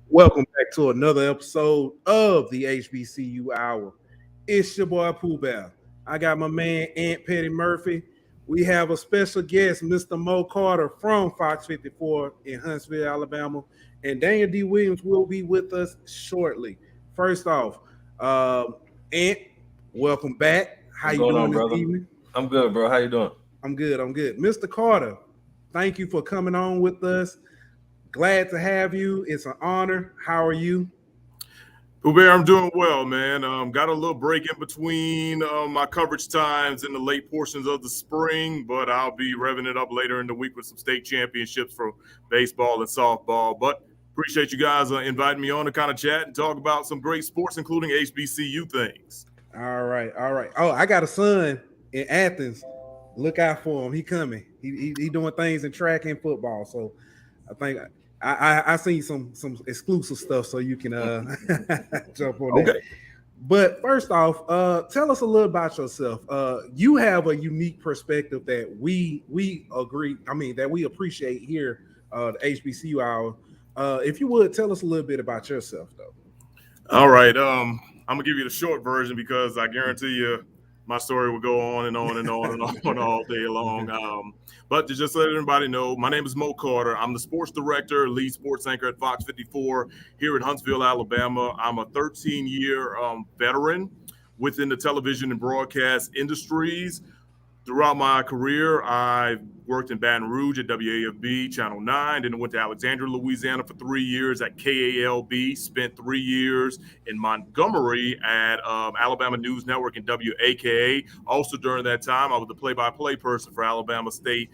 Welcome back to another episode of the HBCU Hour. It's your boy Pooh Bear. I got my man Aunt Petty Murphy. We have a special guest, Mr. Mo Carter from Fox 54 in Huntsville, Alabama. And Daniel D. Williams will be with us shortly. First off, Aunt, welcome back. How you doing this evening? I'm good, bro. How you doing? I'm good. Mr. Carter, thank you for coming on with us. Glad to have you. It's an honor. How are you? Uber, I'm doing well, man. Got a little break in between my coverage times in the late portions of the spring, but I'll be revving it up later in the week with some state championships for baseball and softball. But appreciate you guys inviting me on to kind of chat and talk about some great sports, including HBCU things. All right. Oh, I got a son in Athens. Look out for him. He coming. He doing things in track and football. So I think I seen some exclusive stuff, so you can jump on that. But first off, tell us a little about yourself. You have a unique perspective that we agree. I mean, that we appreciate here, the HBCU Hour. If you would tell us a little bit about yourself, though. All right. I'm gonna give you the short version because I guarantee you my story will go on and on and on and on all day long. But to just let everybody know, my name is Mo Carter. I'm the sports director, lead sports anchor at Fox 54 here in Huntsville, Alabama. I'm a 13-year veteran within the television and broadcast industries. Throughout my career, I worked in Baton Rouge at WAFB, Channel 9, then I went to Alexandria, Louisiana for 3 years at KALB, spent 3 years in Montgomery at Alabama News Network and WAKA. Also during that time, I was the play-by-play person for Alabama State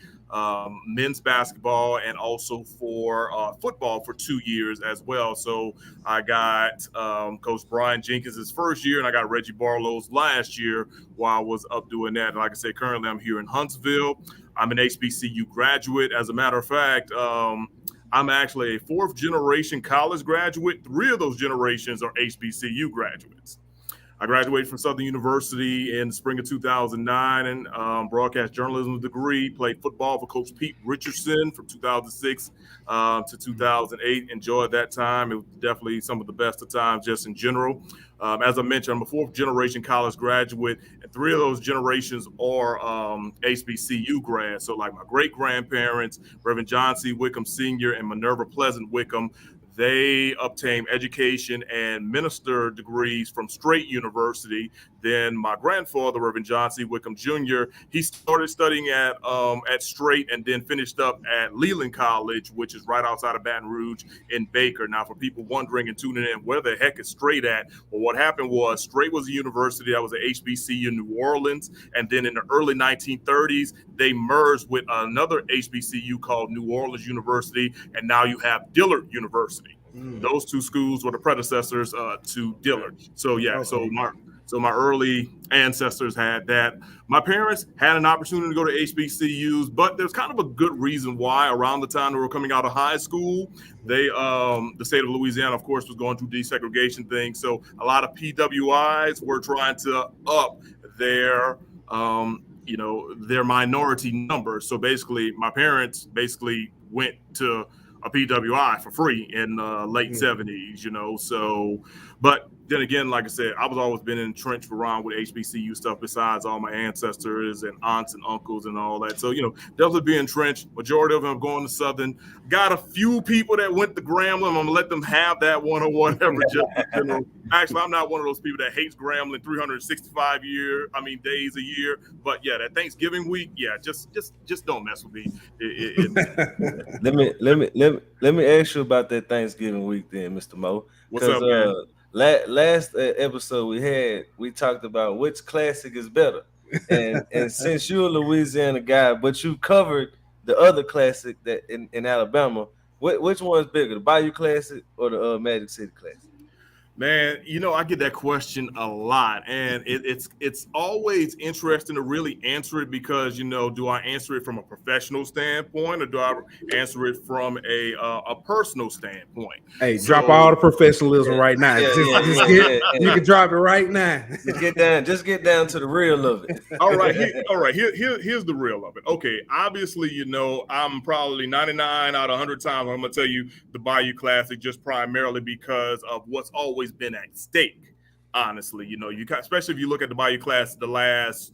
men's basketball and also for football for 2 years as well. So I got Coach Brian Jenkins' his first year, and I got Reggie Barlow's last year while I was up doing that. And like I said, currently I'm here in Huntsville. I'm an HBCU graduate. As a matter of fact, I'm actually a fourth-generation college graduate. 3 of those generations are HBCU graduates. I graduated from Southern University in the spring of 2009 and broadcast journalism degree, played football for Coach Pete Richardson from 2006 to 2008. Enjoyed that time. It was definitely some of the best of times just in general. As I mentioned, I'm a fourth-generation college graduate, and 3 of those generations are HBCU grads. So like my great-grandparents, Reverend John C. Wickham Sr. and Minerva Pleasant Wickham, they obtained education and minister degrees from Straight University. Then my grandfather, Reverend John C. Wickham Jr., he started studying at Straight and then finished up at Leland College, which is right outside of Baton Rouge in Baker. Now, for people wondering and tuning in, where the heck is Straight at? Well, what happened was Straight was a university that was at HBCU in New Orleans. And then in the early 1930s, they merged with another HBCU called New Orleans University. And now you have Dillard University. Those 2 schools were the predecessors to Dillard. So yeah, okay. So my early ancestors had that. My parents had an opportunity to go to HBCUs, but there's kind of a good reason why. Around the time they were coming out of high school, they the state of Louisiana, of course, was going through desegregation things. So a lot of PWIs were trying to up their their minority numbers. So basically, my parents went to a PWI for free in the late 70s, so, but then again, like I said, I was always been entrenched around with HBCU stuff besides all my ancestors and aunts and uncles and all that. So, definitely be entrenched. Majority of them going to Southern. Got a few people that went to Grambling. I'm going to let them have that one or whatever. Actually, I'm not one of those people that hates Grambling 365 days a year. But yeah, that Thanksgiving week, yeah, just don't mess with me. Let me ask you about that Thanksgiving week then, Mr. Mo. What's up, man? Last episode we talked about which classic is better, and since you're a Louisiana guy, but you covered the other classic that in Alabama. Which one's bigger, the Bayou Classic or the Magic City Classic? Man, I get that question a lot, and it's always interesting to really answer it because do I answer it from a professional standpoint or do I answer it from a personal standpoint? Hey, drop all the professionalism right now. You can drop it right now. Just get down to the real of it. All right, here's the real of it. Okay, obviously, I'm probably 99 out of 100 times I'm gonna tell you the Bayou Classic just primarily because of what's always been at stake. Honestly, especially if you look at the Bayou Classic the last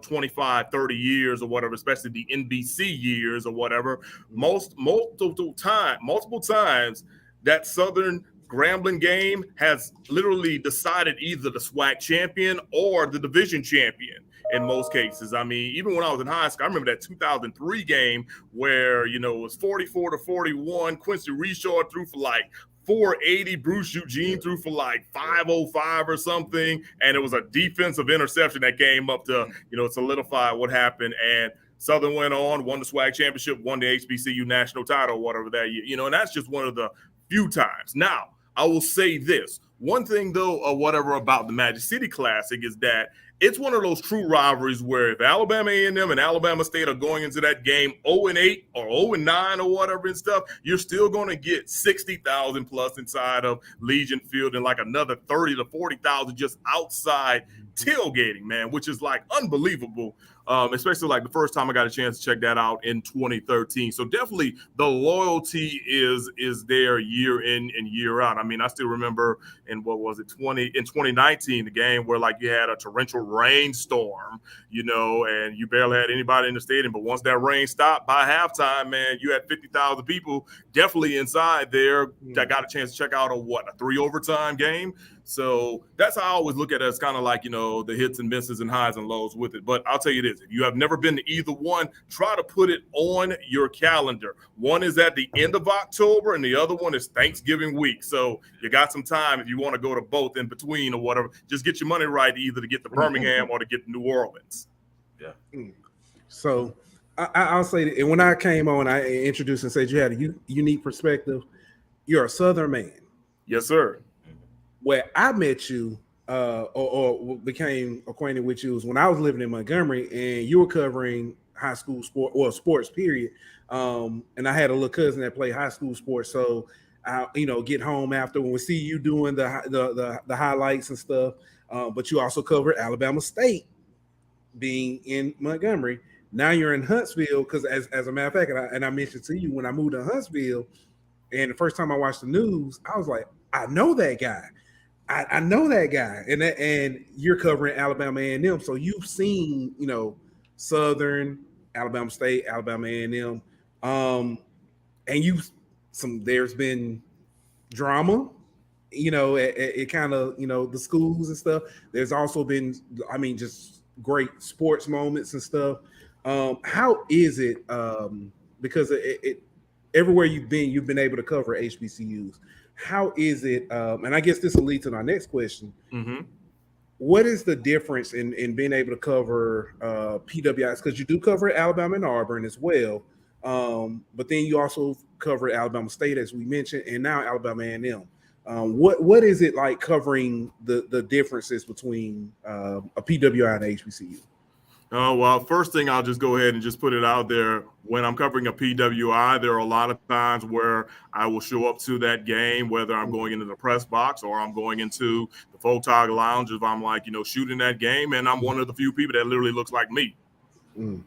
25, 30 years or whatever, especially the NBC years or whatever, multiple times that Southern Grambling game has literally decided either the SWAC champion or the division champion in most cases. I mean, even when I was in high school, I remember that 2003 game where, it was 44-41. Quincy Reshaw threw for like 480. Bruce Eugene threw for like 505 or something. And it was a defensive interception that came up to, solidify what happened. And Southern went on, won the SWAC championship, won the HBCU national title, whatever that year, and that's just one of the few times. Now, I will say this. One thing, though, or whatever about the Magic City Classic is that it's one of those true rivalries where if Alabama A&M and Alabama State are going into that game 0-8 or 0-9 or whatever and stuff, you're still going to get 60,000 plus inside of Legion Field and like another 30 to 40,000 just outside tailgating, man, which is like unbelievable. Especially like the first time I got a chance to check that out in 2013. So definitely the loyalty is there year in and year out. I mean, I still remember in 2019, the game where like you had a torrential rainstorm, and you barely had anybody in the stadium. But once that rain stopped by halftime, man, you had 50,000 people definitely inside there that got a chance to check out a 3 overtime game. So that's how I always look at it as kind of like, the hits and misses and highs and lows with it. But I'll tell you this, if you have never been to either one, try to put it on your calendar. One is at the end of October and the other one is Thanksgiving week. So you got some time if you want to go to both in between or whatever. Just get your money right either to get to Birmingham or to get to New Orleans. Yeah. So I'll say that when I came on, I introduced and said you had a unique perspective. You're a Southern man. Yes, sir. Where I met you or became acquainted with you was when I was living in Montgomery and you were covering high school sports period. And I had a little cousin that played high school sports. So I, get home after when we see you doing the highlights and stuff. But you also covered Alabama State being in Montgomery. Now you're in Huntsville because as a matter of fact, and I mentioned to you when I moved to Huntsville and the first time I watched the news, I was like, I know that guy. I know that guy, and you're covering Alabama A&M, so you've seen Southern, Alabama State, Alabama A&M, and there's been drama, it kind of the schools and stuff. There's also been, just great sports moments and stuff. How is it? Because it everywhere you've been able to cover HBCUs. How is it? And I guess this will lead to my next question. Mm-hmm. What is the difference in being able to cover PWIs? Because you do cover Alabama and Auburn as well, but then you also cover Alabama State, as we mentioned, and now Alabama A&M. What is it like covering the differences between a PWI and a HBCU? Well, first thing, I'll just go ahead and just put it out there. When I'm covering a PWI, there are a lot of times where I will show up to that game, whether I'm going into the press box or I'm going into the Photog Lounge, if I'm shooting that game, and I'm one of the few people that literally looks like me. And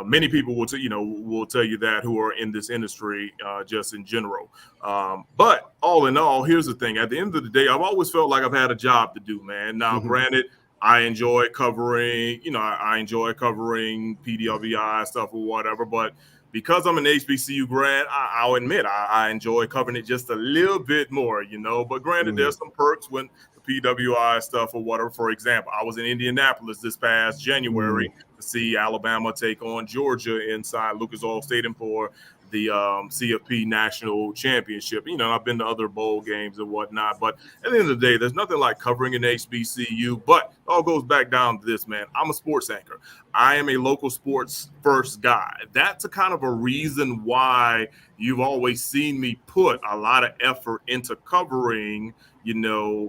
many people will tell you that who are in this industry just in general. But all in all, here's the thing. At the end of the day, I've always felt like I've had a job to do, man. Now, granted, I enjoy covering, PWI stuff or whatever, but because I'm an HBCU grad, I'll admit I enjoy covering it just a little bit more, but granted, there's some perks when the PWI stuff or whatever. For example, I was in Indianapolis this past January to see Alabama take on Georgia inside Lucas Oil Stadium for the CFP National Championship. I've been to other bowl games and whatnot, but at the end of the day, there's nothing like covering an HBCU. But it all goes back down to this, man. I'm a sports anchor. I am a local sports first guy. That's a kind of a reason why you've always seen me put a lot of effort into covering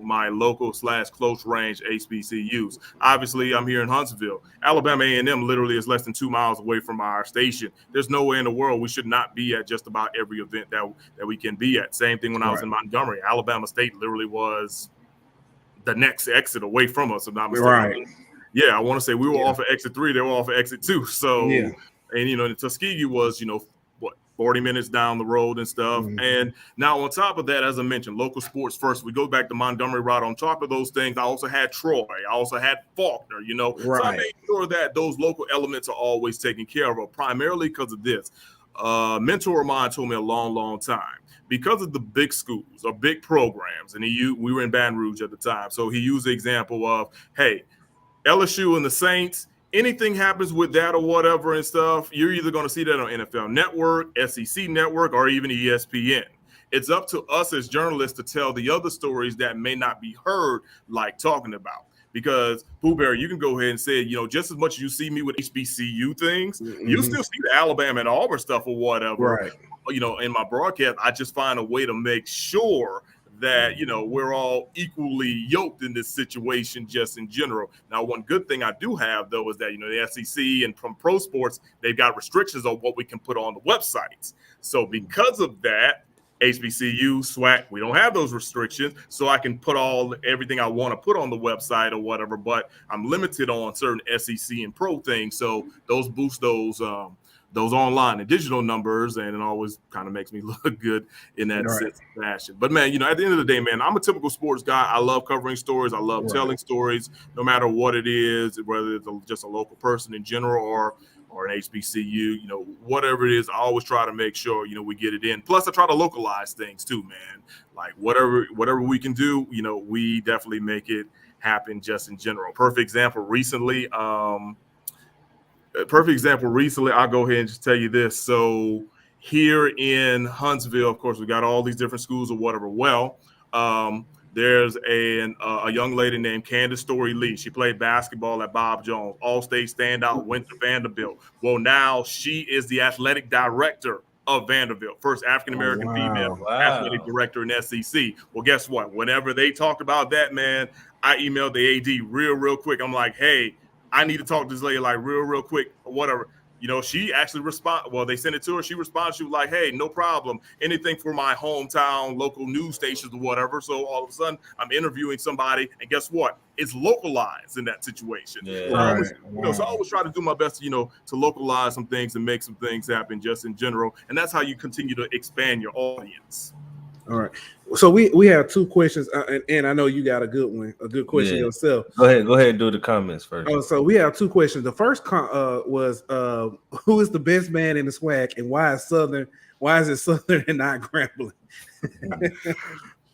my local / close range HBCUs. Obviously, I'm here in Huntsville. Alabama A&M literally is less than 2 miles away from our station. There's no way in the world we should not be at just about every event that we can be at. Same thing when I was in Montgomery. Alabama State literally was the next exit away from us, if not mistaken. Right. Yeah, I want to say we were off of exit 3, they were off of exit 2. So, and Tuskegee was, 40 minutes down the road and stuff. Mm-hmm. And now on top of that, as I mentioned, local sports first. We go back to Montgomery route. On top of those things, I also had Troy. I also had Faulkner, Right. So I made sure that those local elements are always taken care of, primarily because of this. A mentor of mine told me a long, long time, because of the big schools or big programs, and we were in Baton Rouge at the time. So he used the example of, hey, LSU and the Saints, anything happens with that or whatever and stuff, you're either going to see that on NFL Network, SEC Network, or even ESPN. It's up to us as journalists to tell the other stories that may not be heard, like talking about. Because, Pooh Bear, you can go ahead and say, just as much as you see me with HBCU things, you still see the Alabama and Auburn stuff or whatever. Right. In my broadcast, I just find a way to make sure that, we're all equally yoked in this situation just in general. Now, one good thing I do have, though, is that, the SEC and from pro sports, they've got restrictions on what we can put on the websites. So because of that, HBCU, SWAC, we don't have those restrictions, so I can put everything I want to put on the website or whatever, but I'm limited on certain SEC and pro things, so those boost those online and digital numbers, and it always kind of makes me look good in that sense of fashion. But man, at the end of the day, man, I'm a typical sports guy. I love covering stories. I love telling stories, no matter what it is, whether it's just a local person in general or an HBCU, whatever it is, I always try to make sure, we get it in. Plus, I try to localize things too, man. Like whatever we can do, we definitely make it happen just in general. Perfect example recently, I'll go ahead and just tell you this. So here in Huntsville, of course, we got all these different schools or whatever. Well, there's a young lady named Candace Story Lee. She played basketball at Bob Jones, all-state standout, went to Vanderbilt. Well, now she is the athletic director of Vanderbilt, first African-American female athletic director in SEC. Well, guess what? Whenever they talked about that, man, I emailed the AD real quick. I'm like, hey, I need to talk to this lady like real quick or whatever. She actually responded. Well, they sent it to her. She responded. She was like, hey, no problem. Anything for my hometown, local news stations or whatever. So all of a sudden I'm interviewing somebody, and guess what? It's localized in that situation. Yeah. So I always try to do my best, to localize some things and make some things happen just in general. And that's how you continue to expand your audience. All right. So we have two questions, and I know you got a good question yourself. Go ahead and do the comments first. Oh, so we have two questions. The first was who is the best man in the SWAC, and why is it Southern and not Grambling?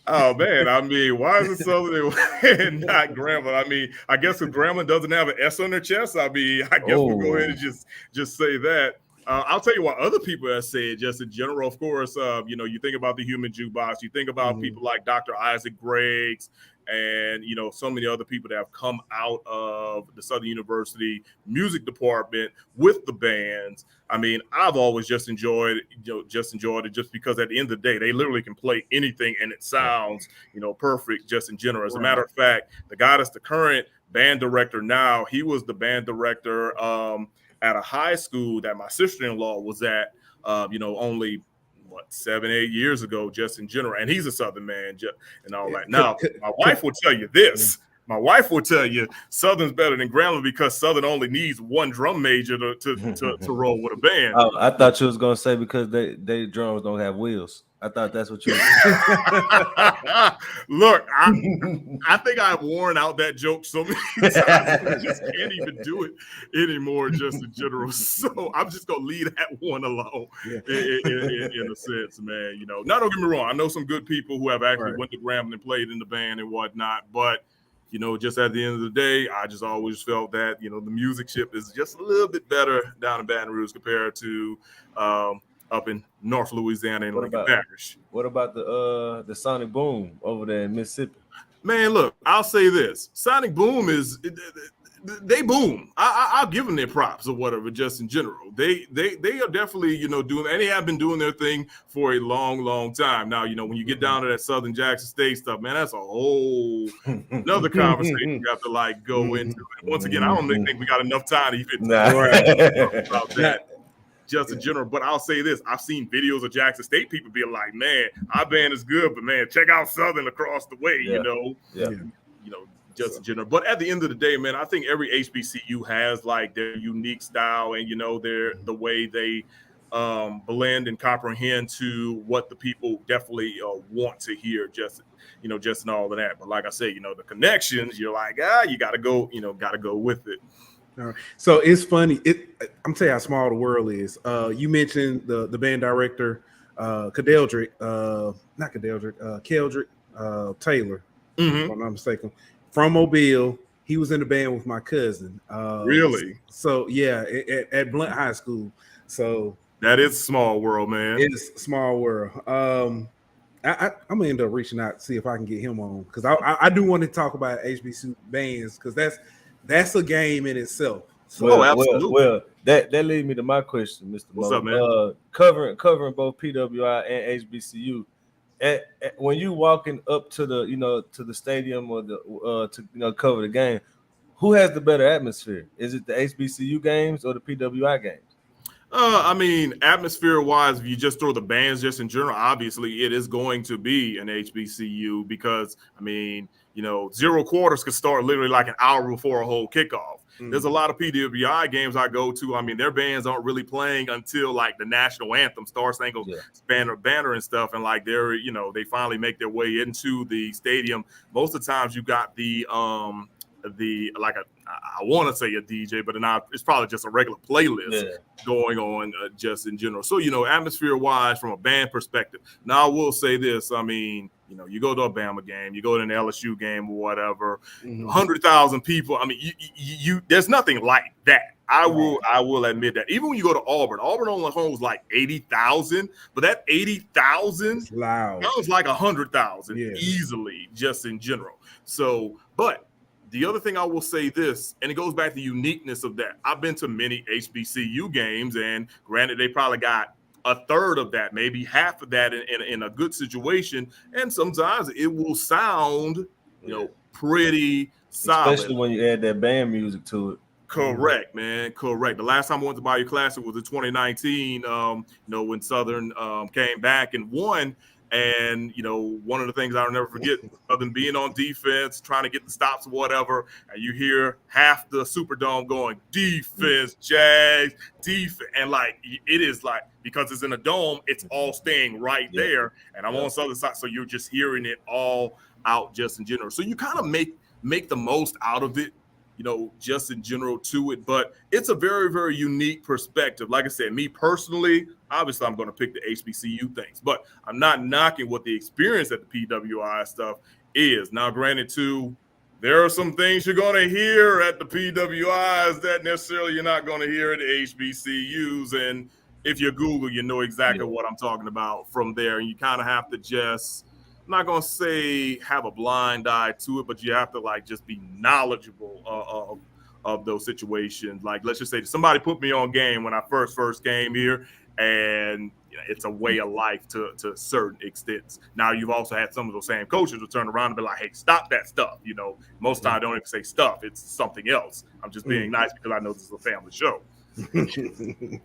Oh man, I mean, why is it Southern and not Grambling? I mean, I guess if Grambling doesn't have an S on their chest, I guess we'll go ahead and just say that. I'll tell you what other people have said just in general. Of course, you think about the human jukebox, you think about people like Dr. Isaac Greggs, and so many other people that have come out of the Southern University music department with the bands. I mean, I've always just enjoyed it just because at the end of the day, they literally can play anything and it sounds, perfect just in general. As a matter of fact, the guy that's the current band director now, he was the band director at a high school that my sister-in-law was at, only 7-8 years ago, just in general. And he's a Southern man and all that. Now, my wife will tell you this. My wife will tell you Southern's better than Grambling because Southern only needs one drum major to roll with a band. Oh, I thought you was gonna say because they drums don't have wheels. I thought that's what you Look, I think I've worn out that joke so many times. I just can't even do it anymore, just in general. So I'm just gonna leave that one alone in a sense, man. Now don't get me wrong. I know some good people who have actually went to Grambling and played in the band and whatnot, but just at the end of the day, I just always felt that, the music ship is just a little bit better down in Baton Rouge compared to up in North Louisiana in What Lincoln about- Parish. What about the Sonic Boom over there in Mississippi? Man, look, I'll say this: Sonic Boom they boom. I'll give them their props or whatever. Just in general, they are definitely doing, and they have been doing their thing for a long time. Now when you get down to that Southern Jackson State stuff, man, that's a whole another conversation you have to go into. And once again, I don't think we got enough time to even talk about that. Just in general, but I'll say this: I've seen videos of Jackson State people be like, "Man, our band is good, but man, check out Southern across the way." Just in general. But at the end of the day, man, I think every HBCU has their unique style and the way they blend and comprehend to what the people definitely want to hear. Just in all of that. But like I say, the connections, you're like, you gotta go with it. All right. So it's funny. I'm telling you how small the world is. You mentioned the band director, Keldrick Taylor, if I'm not mistaken, from Mobile. He was in the band with my cousin. Really? So yeah, at Blunt High School. So that is a small world, man. It's a small world. I'm gonna end up reaching out to see if I can get him on, because I do want to talk about HBCU bands, because that's a game in itself. So, absolutely. Well, that leads me to my question, Mr. What's Mo. up, man? Covering both PWI and HBCU. When you walking up to the stadium or to cover the game, who has the better atmosphere? Is it the HBCU games or the PWI games? I mean, atmosphere-wise, if you just throw the bands just in general, obviously it is going to be an HBCU, because, I mean, zero quarters could start literally like an hour before a whole kickoff. There's a lot of PWI games I go to. I mean, their bands aren't really playing until the national anthem, Star Spangled Banner and stuff. And they're, they finally make their way into the stadium. Most of the times you got I want to say a DJ, but it's probably just a regular playlist going on just in general. So, atmosphere wise, from a band perspective. Now, I will say this. I mean, you go to a Bama game, you go to an LSU game or whatever, 100,000 people. I mean, you there's nothing like that. I will admit that. Even when you go to Auburn only holds 80,000, but that 80,000 sounds like 100,000 easily, just in general. So, but the other thing I will say this, and it goes back to the uniqueness of that. I've been to many HBCU games, and granted, they probably got a third of that, maybe half of that in a good situation. And sometimes it will sound, pretty solid. Especially when you add that band music to it. Correct, man. Correct. The last time I went to Bayou Classic was in 2019, when Southern came back and won. And, one of the things I'll never forget, other than being on defense, trying to get the stops or whatever, and you hear half the Superdome going, defense, Jags, defense. And, it is because it's in a dome, it's all staying right there. And I'm on the other side, so you're just hearing it all out just in general. So you kind of make the most out of it, just in general to it. But it's a very, very unique perspective. Like I said, me personally, obviously I'm going to pick the HBCU things, but I'm not knocking what the experience at the PWI stuff is. Now, granted, too, there are some things you're going to hear at the PWIs that necessarily you're not going to hear at the HBCUs. And if you Google, you know exactly what I'm talking about from there. And you kind of have to just, I'm not going to say have a blind eye to it, but you have to just be knowledgeable of those situations. Let's just say somebody put me on game when I first came here, and it's a way of life to certain extents. Now, you've also had some of those same coaches who turn around and be like, hey, stop that stuff. Most of the time I don't even say stuff. It's something else. I'm just being nice because I know this is a family show.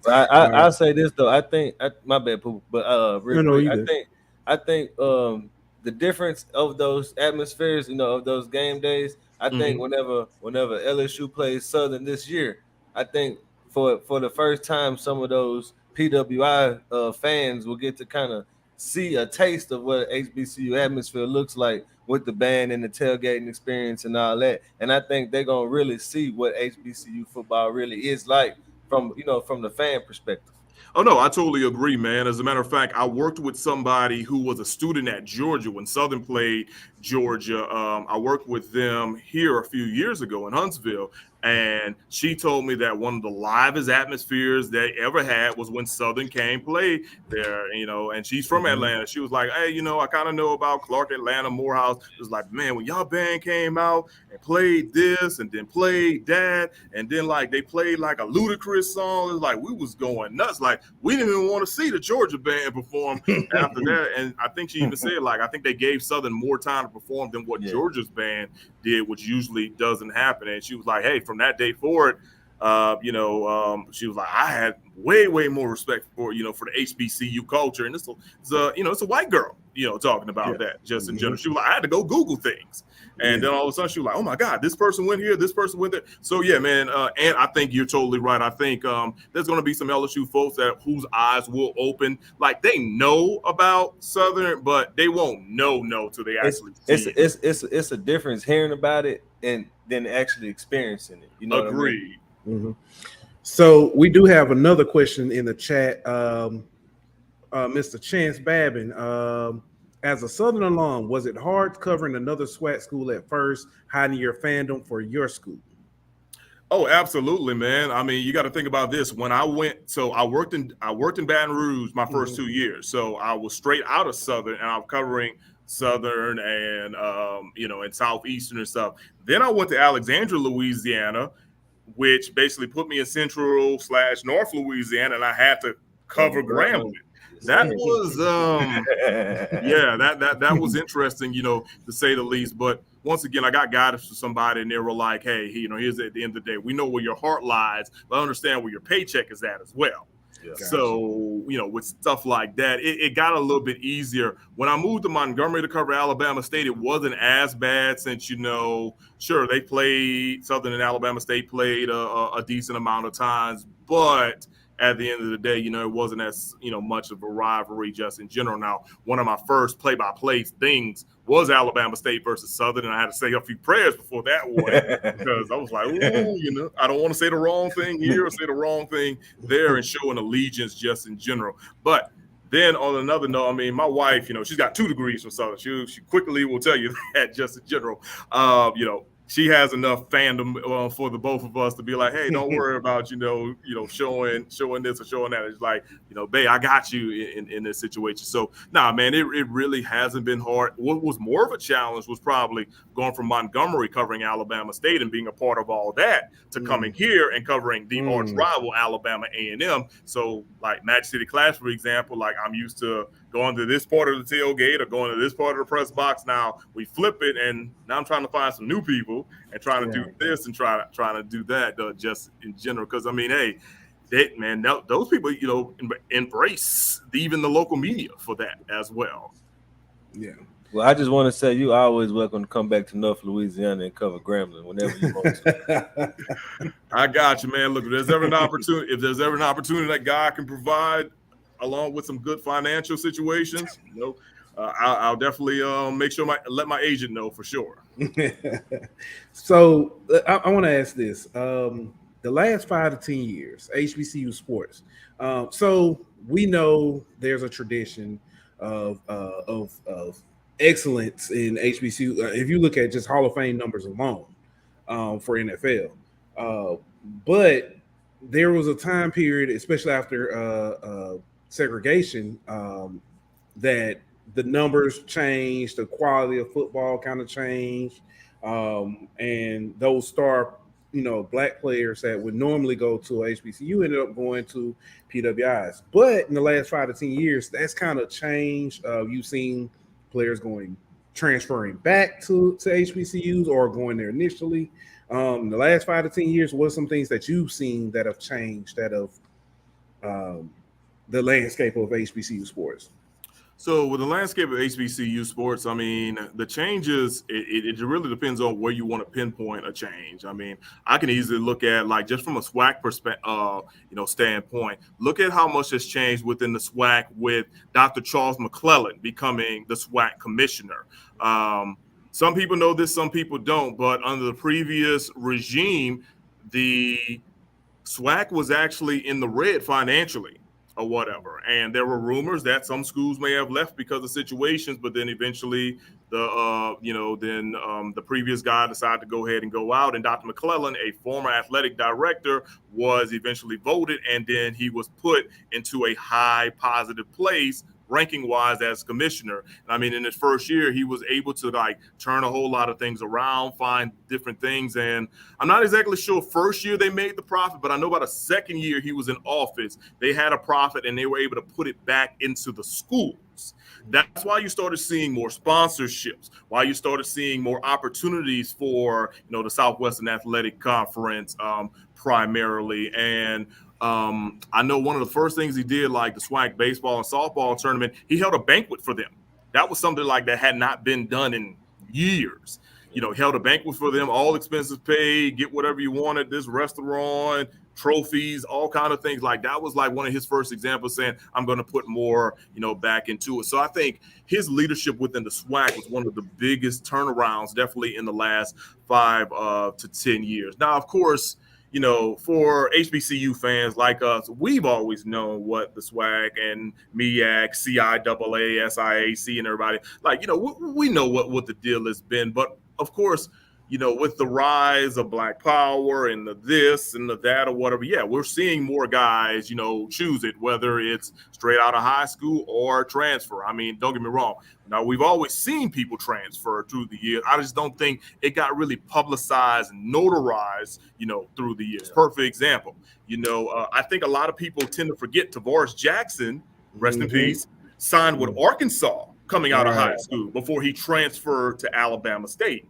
I'll say this, though. I think, my bad, Pooh, but really quick, I think the difference of those atmospheres, of those game days, I think whenever LSU plays Southern this year, I think for the first time, some of those PWI fans will get to kind of see a taste of what HBCU atmosphere looks like with the band and the tailgating experience and all that. And I think they're gonna really see what HBCU football really is like from the fan perspective. Oh, no, I totally agree, man. As a matter of fact, I worked with somebody who was a student at Georgia when Southern played Georgia. I worked with them here a few years ago in Huntsville, and she told me that one of the livest atmospheres they ever had was when Southern came play there, and she's from Atlanta. She was like, hey, I kind of know about Clark, Atlanta, Morehouse. It was like, man, when y'all band came out and played this and then played that, and then like they played like a Ludacris song, it was like we was going nuts. Like we didn't even want to see the Georgia band perform after that. And I think she even said, like, I think they gave Southern more time to perform than what Georgia's band did, which usually doesn't happen. And she was like, hey, from that day forward, she was like, I had way more respect for for the HBCU culture, and it's a white girl talking about that just in general. She was like, I had to go Google things, and then all of a sudden she was like, oh my God, this person went here, this person went there. So yeah, man, and I think you're totally right. I think there's going to be some LSU folks whose eyes will open, like they know about Southern, but they won't know till they actually see it. It's a difference hearing about it and then actually experiencing it. Agreed. What I mean? So we do have another question in the chat. Mr. Chance Babin, as a Southern alum, was it hard covering another SWAC school at first, hiding your fandom for your school? Oh, absolutely, man. I mean, you got to think about this. When I worked in Baton Rouge my first 2 years. So I was straight out of Southern, and I'm covering Southern and and Southeastern and stuff. Then I went to Alexandria, Louisiana, which basically put me in Central/North Louisiana, and I had to cover Grambling. That was that was interesting, to say the least. But once again, I got guidance from somebody, and they were like, hey, here's at the end of the day, we know where your heart lies, but understand where your paycheck is at as well. Yeah. So, with stuff like that, it got a little bit easier. When I moved to Montgomery to cover Alabama State, it wasn't as bad since, sure, they played, Southern and Alabama State played a decent amount of times, but at the end of the day, it wasn't as, much of a rivalry just in general. Now, one of my first play-by-play things was Alabama State versus Southern, and I had to say a few prayers before that one because I was like, ooh, I don't want to say the wrong thing here or say the wrong thing there and show an allegiance just in general. But then on another note, I mean, my wife, she's got 2 degrees from Southern. She quickly will tell you that just in general. She has enough fandom for the both of us to be like, hey, don't worry about, showing this or showing that. It's like, babe, I got you in this situation. So, nah, man, it really hasn't been hard. What was more of a challenge was probably going from Montgomery covering Alabama State and being a part of all that to coming here and covering the arch rival Alabama A&M. So, like Match City Clash, for example, like I'm used to going to this part of the tailgate or going to this part of the press box. Now we flip it, and now I'm trying to find some new people and trying to do this and trying to do that just in general. Because I mean, hey, those people, embrace even the local media for that as well. Yeah. Well, I just want to say you always welcome to come back to North Louisiana and cover Grambling whenever you want to. I got you, man. Look, if there's ever an opportunity that God can provide, along with some good financial situations, I'll definitely make sure let my agent know for sure. So I want to ask this: the last 5 to 10 years, HBCU sports. So we know there's a tradition of excellence in HBCU. If you look at just Hall of Fame numbers alone for NFL, but there was a time period, especially after segregation, that the numbers changed, the quality of football kind of changed, and those star, black players that would normally go to HBCU ended up going to PWIs. But in the last 5 to 10 years, that's kind of changed. You've seen players transferring back to HBCUs or going there initially. In the last 5 to 10 years, what are some things that you've seen that have changed the landscape of HBCU sports? So with the landscape of HBCU sports, I mean, the changes, it really depends on where you want to pinpoint a change. I mean, I can easily look at, like, just from a SWAC standpoint, look at how much has changed within the SWAC with Dr. Charles McClellan becoming the SWAC commissioner. Some people know this, some people don't, but under the previous regime, the SWAC was actually in the red financially. or whatever. And there were rumors that some schools may have left because of situations, but then eventually the previous guy decided to go ahead and go out, and Dr. McClellan, a former athletic director, was eventually voted, and then he was put into a high positive place ranking wise as commissioner. I mean, in his first year, he was able to like turn a whole lot of things around, find different things. And I'm not exactly sure first year they made the profit, but I know about the second year he was in office, they had a profit and they were able to put it back into the schools. That's why you started seeing more sponsorships, why you started seeing more opportunities for, the Southwestern Athletic Conference primarily. And I know one of the first things he did, like the SWAC baseball and softball tournament, he held a banquet for them. That was something like that had not been done in years. Held a banquet for them, all expenses paid, get whatever you wanted, this restaurant, trophies, all kind of things. Like that was like one of his first examples saying, I'm going to put more, back into it. So I think his leadership within the SWAC was one of the biggest turnarounds, definitely in the last 5 to 10 years. Now, of course, for HBCU fans like us, we've always known what the SWAC and MEAC, CIAA, SIAC, and everybody, we know what the deal has been. But of course, with the rise of Black Power and the this and the that or whatever, we're seeing more guys, choose it, whether it's straight out of high school or transfer. I mean, don't get me wrong. Now, we've always seen people transfer through the years. I just don't think it got really publicized and notarized, through the years. Perfect example. I think a lot of people tend to forget Tavares Jackson, rest in peace, signed with Arkansas coming out of high school before he transferred to Alabama State.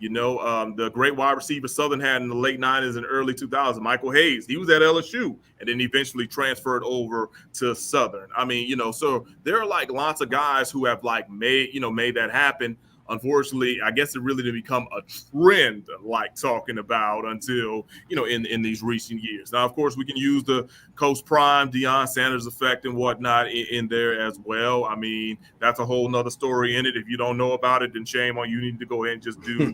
The great wide receiver Southern had in the late 90s and early 2000s, Michael Hayes, he was at LSU and then eventually transferred over to Southern. I mean, so there are like lots of guys who have like made that happen. Unfortunately, I guess it really didn't become a trend like talking about until, in these recent years. Now, of course, we can use the Coach Prime, Deion Sanders effect and whatnot in there as well. I mean, that's a whole nother story in it. If you don't know about it, then shame on you. You need to go ahead and just do,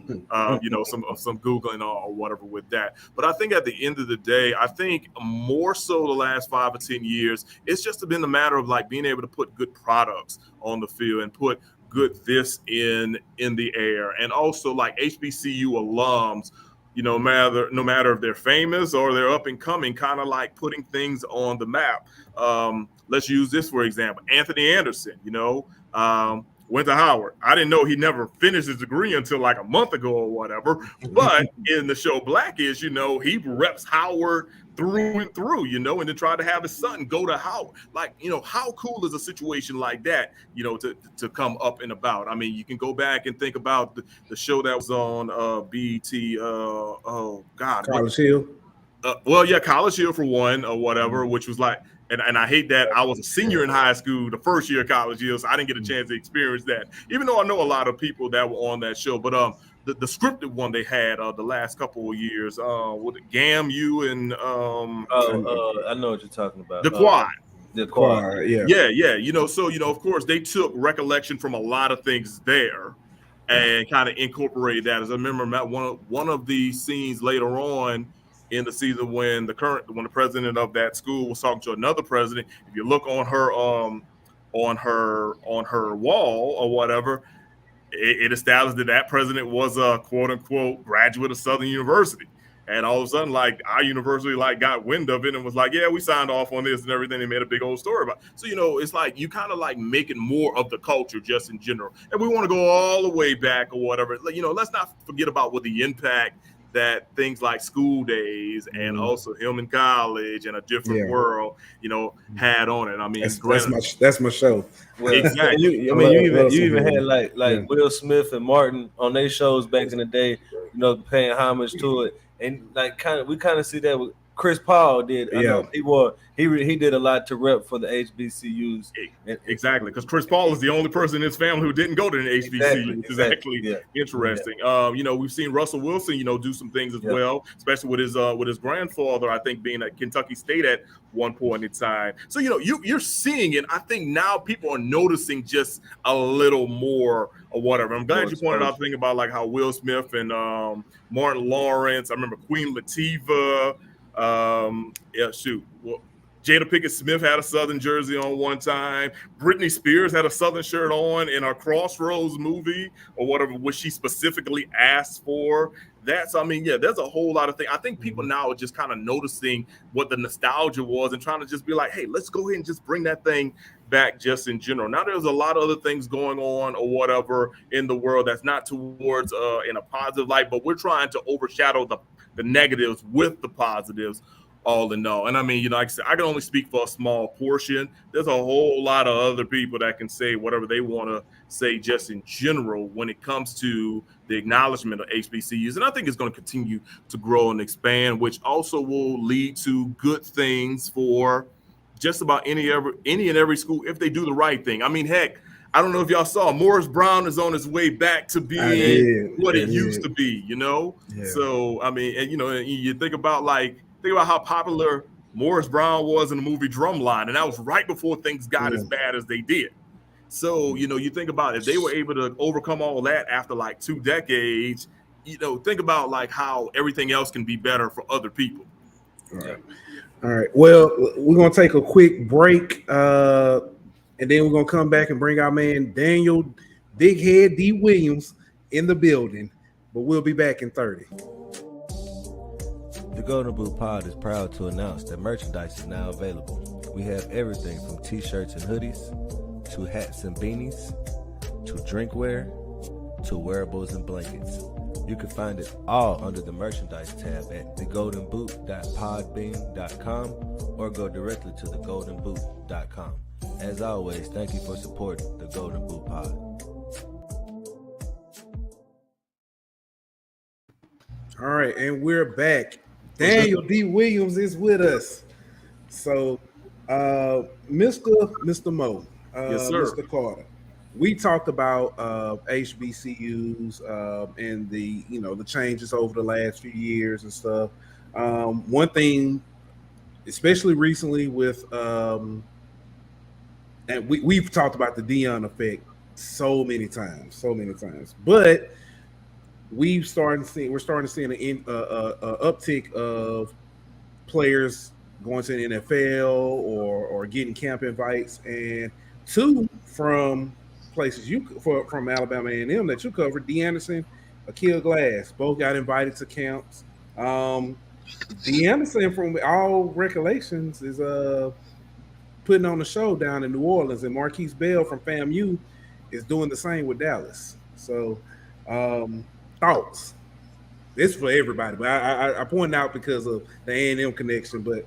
some Googling or whatever with that. But I think at the end of the day, I think more so the last 5 or 10 years, it's just been a matter of like being able to put good products on the field and put good this in the air. And also like HBCU alums, no matter if they're famous or they're up and coming, kind of like putting things on the map. Let's use this for example. Anthony Anderson, went to Howard. I didn't know he never finished his degree until like a month ago or whatever. But in the show Blackish, he reps Howard through and through, and then tried to have his son go to Howard. Like, how cool is a situation like that, to come up and about? I mean, you can go back and think about the show that was on BET. College Hill. College Hill for one or whatever, which was like, and I hate that I was a senior in high school the first year of college years, so I didn't get a chance to experience that, even though I know a lot of people that were on that show. But the scripted one they had the last couple of years, with Gam, you and I know what you're talking about. The Quad. The Quad, yeah. So of course they took recollection from a lot of things there and kind of incorporated that. As I remember, one of the scenes later on in the season when the president of that school was talking to another president, if you look on her wall or whatever, it established that president was a quote unquote graduate of Southern University. And all of a sudden, like, our university like got wind of it and was like, yeah, we signed off on this and everything. They made a big old story about it. So, it's like you kind of like making more of the culture just in general. And we want to go all the way back or whatever. Let's not forget about what the impact that things like School Days and also Hillman College and A Different World, had on it. I mean, that's my show. Well, exactly. You even had like Will Smith and Martin on their shows back in the day, paying homage to it, and like we kind of see that with Chris Paul did. I know he did a lot to rep for the HBCUs. Exactly, because Chris Paul is the only person in his family who didn't go to an HBCU, which is actually interesting. Yeah. We've seen Russell Wilson, do some things as well, especially with his grandfather, I think, being at Kentucky State at one point in time. So you're seeing it. I think now people are noticing just a little more or whatever. I'm glad you pointed out the thing about like how Will Smith and Martin Lawrence. I remember Queen Latifah. Jada Pinkett Smith had a Southern jersey on one time. Britney Spears had a Southern shirt on in our Crossroads movie or whatever, which she specifically asked for. There's a whole lot of things. I think people now are just kind of noticing what the nostalgia was and trying to just be like, hey, let's go ahead and just bring that thing back just in general. Now there's a lot of other things going on or whatever in the world that's not towards in a positive light, but we're trying to overshadow the negatives with the positives all in all. And I mean, like I said, I can only speak for a small portion. There's a whole lot of other people that can say whatever they want to say just in general when it comes to the acknowledgement of HBCUs. And I think it's going to continue to grow and expand, which also will lead to good things for just about any and every school if they do the right thing. I mean, heck, I don't know if y'all saw Morris Brown is on his way back to being what it used to be, Yeah. So, I mean, and you think about how popular Morris Brown was in the movie Drumline, and that was right before things got as bad as they did. So, you think about if they were able to overcome all that after 2 decades, think about how everything else can be better for other people. All right. Well, we're going to take a quick break, and then we're going to come back and bring our man Daniel Big Head D. Williams in the building, but we'll be back in 30. The Golden Boot Pod is proud to announce that merchandise is now available. We have everything from t-shirts and hoodies, to hats and beanies, to drinkware, to wearables and blankets. You can find it all under the merchandise tab at thegoldenboot.podbean.com or go directly to thegoldenboot.com. As always, thank you for supporting the Golden Boot Pod. All right, and we're back. Daniel D. Williams is with us. So, Mr. Mo, yes, sir. Mr. Carter, we talked about HBCUs and the changes over the last few years and stuff. One thing, especially recently with and we've talked about the Deion effect so many times, but we're starting to see an uptick of players going to the NFL or getting camp invites, and two from places from Alabama A&M that you covered, D. Anderson, Akil Glass, both got invited to camps. D. Anderson, from all recollections, is putting on a show down in New Orleans, and Marquise Bell from FAMU is doing the same with Dallas. So, thoughts? This is for everybody, but I point out because of the A&M connection. But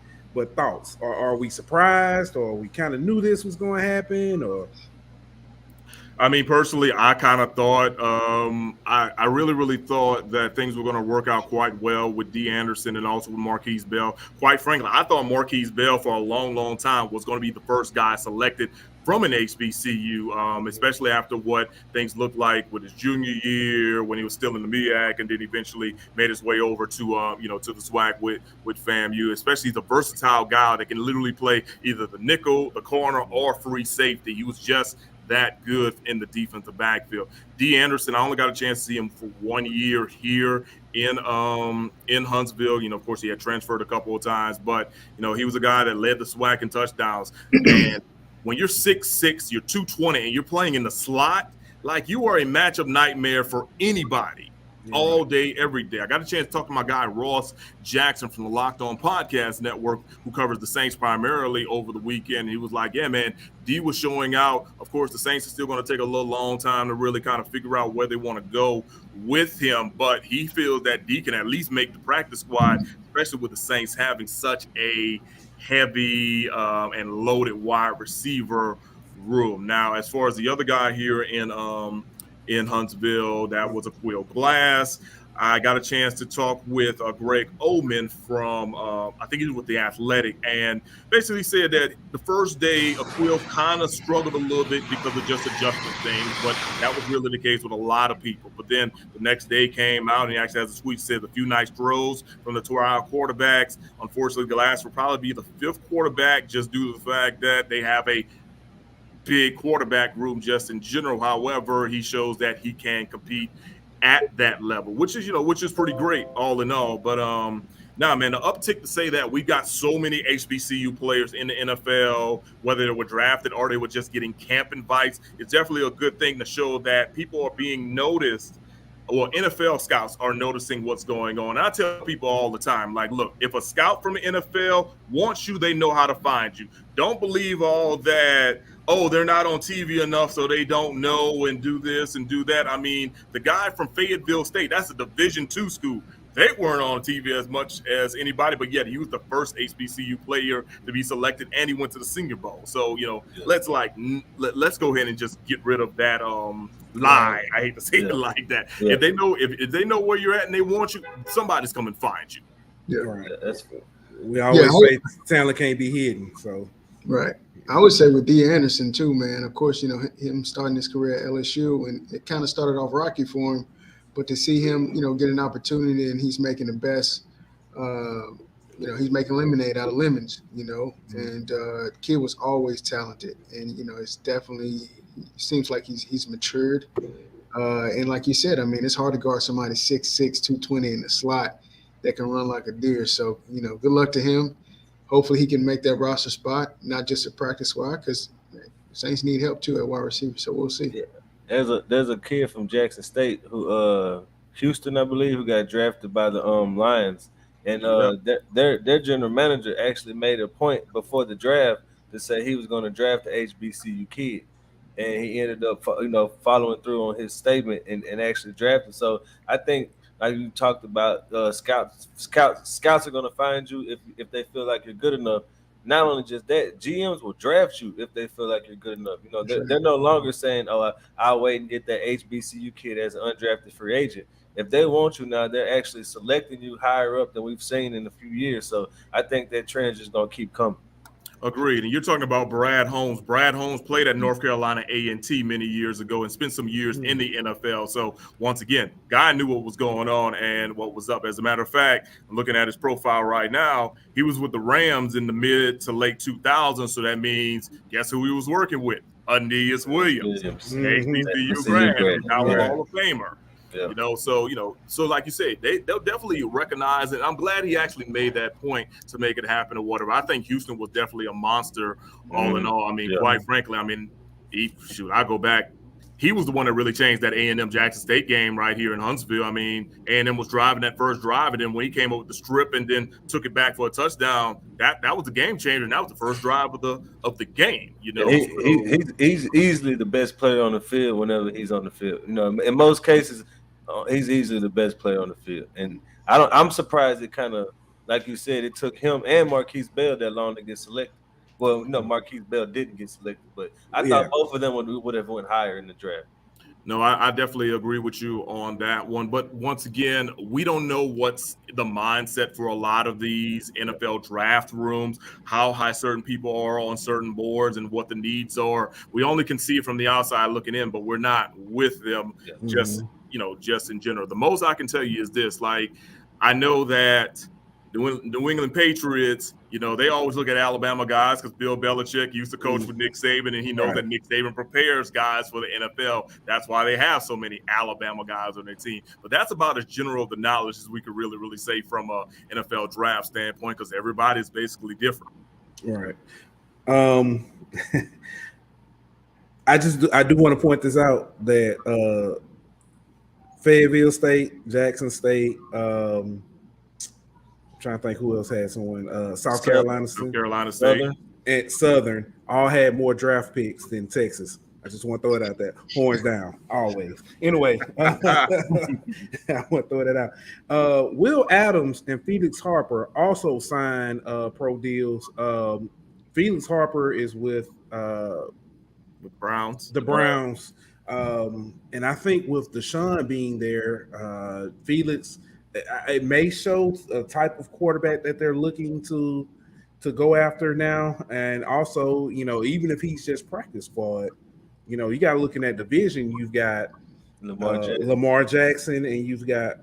thoughts? Are we surprised, or we kind of knew this was going to happen, or? I mean, personally, I kind of thought, I really thought that things were going to work out quite well with D. Anderson and also with Marquise Bell. Quite frankly, I thought Marquise Bell for a long time was going to be the first guy selected from an HBCU, especially after what things looked like with his junior year when he was still in the MEAC and then eventually made his way over to to the SWAC with FAMU. Especially the versatile guy that can literally play either the nickel, the corner, or free safety. He was just that good in the defensive backfield. D. Anderson, I only got a chance to see him for 1 year here in Huntsville. Of course, he had transferred a couple of times, but he was a guy that led the SWAC in touchdowns. And when you're 6'6", you're 220, and you're playing in the slot, you are a matchup nightmare for anybody. All day, every day. I got a chance to talk to my guy, Ross Jackson from the Locked On Podcast Network, who covers the Saints primarily over the weekend. He was like, yeah, man, D was showing out. Of course, the Saints are still going to take a little long time to really kind of figure out where they want to go with him. But he feels that D can at least make the practice squad, especially with the Saints having such a heavy and loaded wide receiver room. Now, as far as the other guy here in Huntsville, that was Akil Glass. I got a chance to talk with Greg Oman from, I think he was with The Athletic, and basically said that the first day Akil kind of struggled a little bit because of just adjusting things, but that was really the case with a lot of people. But then the next day came out, and he actually has a tweet, said a few nice throws from the two-hour quarterbacks. Unfortunately, Glass will probably be the fifth quarterback just due to the fact that they have a big quarterback room just in general. However, he shows that he can compete at that level, which is pretty great all in all. But Nah, man, the uptick to say that we got so many HBCU players in the NFL, whether they were drafted or they were just getting camp invites, it's definitely a good thing to show that people are being noticed. Well, NFL scouts are noticing what's going on. I tell people all the time, like, look, if a scout from the NFL wants you, they know how to find you. Don't believe all that, oh, they're not on TV enough, so they don't know and do this and do that. I mean, the guy from Fayetteville State, that's a Division II school. They weren't on TV as much as anybody, but yet he was the first HBCU player to be selected, and he went to the Senior Bowl. So, let's go ahead and just get rid of that lie. I hate to say it like that. Yeah. If they know where you're at and they want you, somebody's coming to find you. Yeah, right. That's good. We always say talent can't be hidden. So right. I would say with D. Anderson too, man. Of course, him starting his career at LSU, and it kind of started off rocky for him. But to see him, get an opportunity and he's making the best, he's making lemonade out of lemons, and kid was always talented. And, it's definitely seems like he's matured. And like you said, I mean, it's hard to guard somebody 6'6", 220 in the slot that can run like a deer. So, good luck to him. Hopefully he can make that roster spot, not just a practice squad, because Saints need help too at wide receiver. So we'll see. Yeah. There's a kid from Jackson State who Houston, I believe, who got drafted by the Lions, and their general manager actually made a point before the draft to say he was going to draft the HBCU kid, and he ended up following through on his statement and actually drafted. So I think, like you talked about, scouts are going to find you if they feel like you're good enough. Not only just that, GMs will draft you if they feel like you're good enough. They're no longer saying, "Oh, I'll wait and get that HBCU kid as an undrafted free agent." If they want you now, they're actually selecting you higher up than we've seen in a few years. So I think that trend is just going to keep coming. Agreed. And you're talking about Brad Holmes. Brad Holmes played at North Carolina A&T many years ago and spent some years in the NFL. So once again, guy knew what was going on and what was up. As a matter of fact, I'm looking at his profile right now. He was with the Rams in the mid to late 2000s. So that means, guess who he was working with? Aeneas Williams, HBCU grad, Hall of Famer. Yeah. So like you said, they'll definitely recognize it. I'm glad he actually made that point to make it happen or whatever. I think Houston was definitely a monster all in all. I mean, quite frankly, I go back. He was the one that really changed that A&M Jackson State game right here in Huntsville. I mean, A&M was driving that first drive, and then when he came up with the strip and then took it back for a touchdown, that was the game changer, and that was the first drive of the game. He's easily the best player on the field whenever he's on the field. In most cases, he's easily the best player on the field, and I'm surprised it kind of, like you said, it took him and Marquise Bell that long to get selected. Well, no, Marquise Bell didn't get selected, but I thought both of them would have went higher in the draft. No, I definitely agree with you on that one. But once again, we don't know what's the mindset for a lot of these NFL draft rooms, how high certain people are on certain boards and what the needs are. We only can see it from the outside looking in, but we're not with them just in general. The most I can tell you is this, like, I know that the New England Patriots, they always look at Alabama guys because Bill Belichick used to coach with Nick Saban, and he knows that Nick Saban prepares guys for the NFL. That's why they have so many Alabama guys on their team. But that's about as general of the knowledge as we could really, really say from a NFL draft standpoint, because everybody's basically different. Right. I do want to point this out that Fayetteville State, Jackson State, trying to think who else had someone. South Carolina State, and Southern all had more draft picks than Texas. I just want to throw it out there. Horns down, always. Anyway, I want to throw that out. Will Adams and Felix Harper also signed pro deals. Felix Harper is with the Browns. And I think with Deshaun being there, Felix, it may show a type of quarterback that they're looking to go after now. And also, even if he's just practice squad, you got to look in that division. You've got Lamar Jackson, and you've got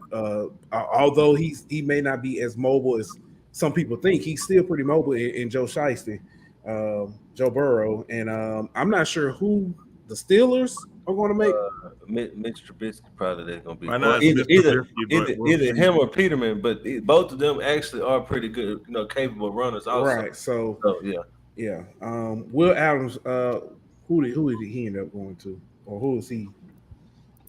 although he may not be as mobile as some people think, he's still pretty mobile in Joe Shiesty, Joe Burrow. And I'm not sure who the Steelers are going to make? Mitch Trubisky probably they're going to be. Right now, either him or Peterman, but both of them actually are pretty good, capable runners also. Right. So yeah. Will Adams, who did he end up going to, or who is he?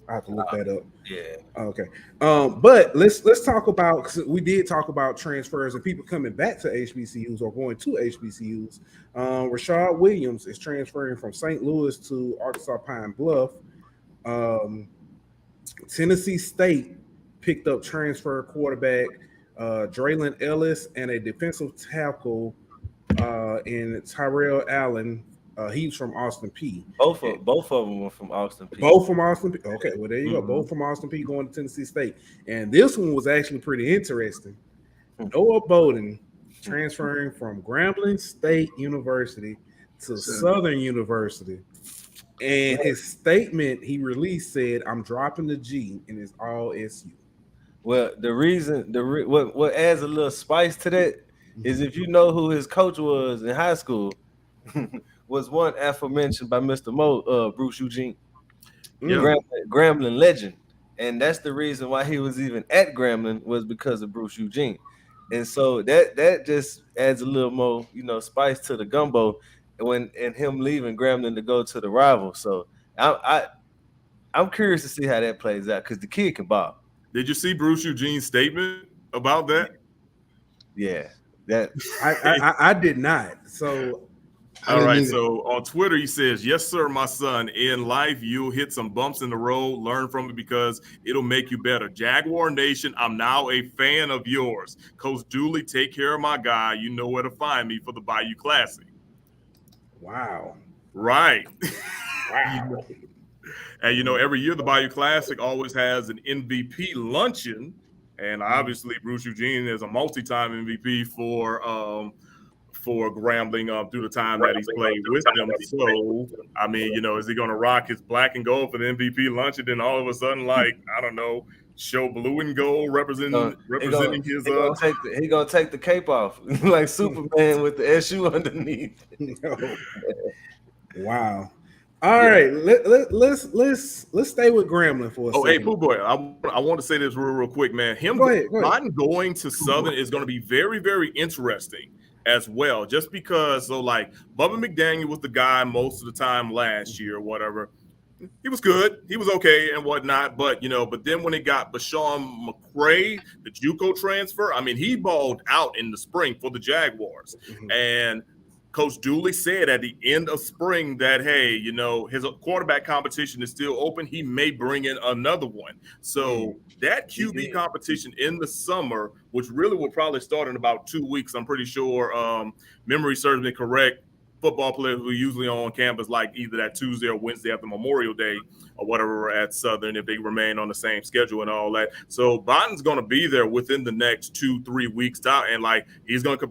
I have to look that up. Yeah. Okay. But let's talk about, cause we did talk about transfers and people coming back to HBCUs or going to HBCUs. Rashad Williams is transferring from St. Louis to Arkansas Pine Bluff. Tennessee State picked up transfer quarterback Draylon Ellis and a defensive tackle in Tyrell Allen. He's from Austin P. Both of them were from Austin P. Both from Austin P. Okay, well there you go. Both from Austin P. going to Tennessee State. And this one was actually pretty interesting. Noah Bowden transferring from Grambling State University to Southern University. And his statement he released said, "I'm dropping the G and it's all SU." Well, what adds a little spice to that is if you know who his coach was in high school, was one aforementioned by Mr. Mo, Bruce Eugene, Grambling legend. And that's the reason why he was even at Grambling was because of Bruce Eugene. And so that just adds a little more, spice to the gumbo and him leaving Grambling to go to the rival. So I'm curious to see how that plays out because the kid can ball. Did you see Bruce Eugene's statement about that? Yeah, that I did not. So all right. So on Twitter, he says, "Yes, sir, my son. In life, you'll hit some bumps in the road. Learn from it because it'll make you better. Jaguar Nation, I'm now a fan of yours. Coach Dooley, take care of my guy. You know where to find me for the Bayou Classic." Wow. Right. Wow. And every year the Bayou Classic always has an MVP luncheon, and obviously Bruce Eugene is a multi-time MVP for Grambling through the time that he's played with them. So, I mean, is he going to rock his black and gold for the MVP lunch and then all of a sudden, I don't know, show blue and gold representing his? He gonna take the cape off like Superman with the SU underneath. Wow. All right, let's stay with Grambling for a second. Hey, Pooh Boy, I want to say this real quick, man. Go ahead. Going to Southern is going to be very, very interesting as well, just because. So, Bubba McDaniel was the guy most of the time last year, or whatever. He was good, he was okay, and whatnot. But but then when it got Bashawn McCray, the JUCO transfer, I mean, he balled out in the spring for the Jaguars, and Coach Dooley said at the end of spring that, hey, his quarterback competition is still open. He may bring in another one. So that QB competition in the summer, which really will probably start in about 2 weeks, I'm pretty sure, memory serves me correct, football players who are usually on campus either that Tuesday or Wednesday after Memorial Day or whatever at Southern if they remain on the same schedule and all that. So Biden's going to be there within the next 2-3 weeks and he's going to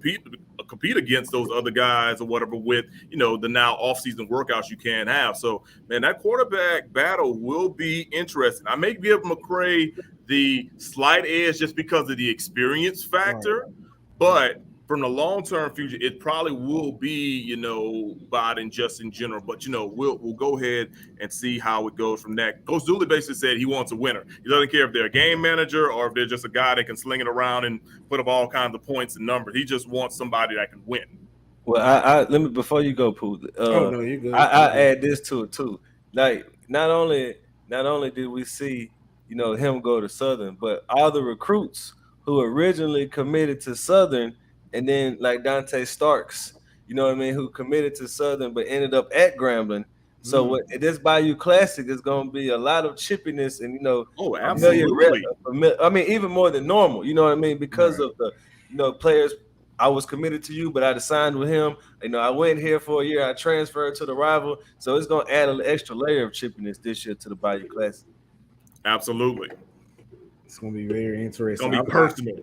compete against those other guys or whatever with the now off-season workouts you can have. So man, that quarterback battle will be interesting. I may give McCray the slight edge just because of the experience factor, but from the long-term future, it probably will be, Biden just in general. But, we'll go ahead and see how it goes from that. Coach Dooley basically said he wants a winner. He doesn't care if they're a game manager or if they're just a guy that can sling it around and put up all kinds of points and numbers. He just wants somebody that can win. Well, I let me, before you go, Pooh. No, you're good. I add this to it, too. Not only did we see, him go to Southern, but all the recruits who originally committed to Southern, and then Dante Starks, who committed to Southern but ended up at Grambling. So this Bayou Classic is going to be a lot of chippiness and, absolutely. I mean, even more than normal, because of the, players. I was committed to you, but I signed with him. I went here for a year. I transferred to the rival. So it's going to add an extra layer of chippiness this year to the Bayou Classic. Absolutely. It's going to be very interesting. It's going to be personal.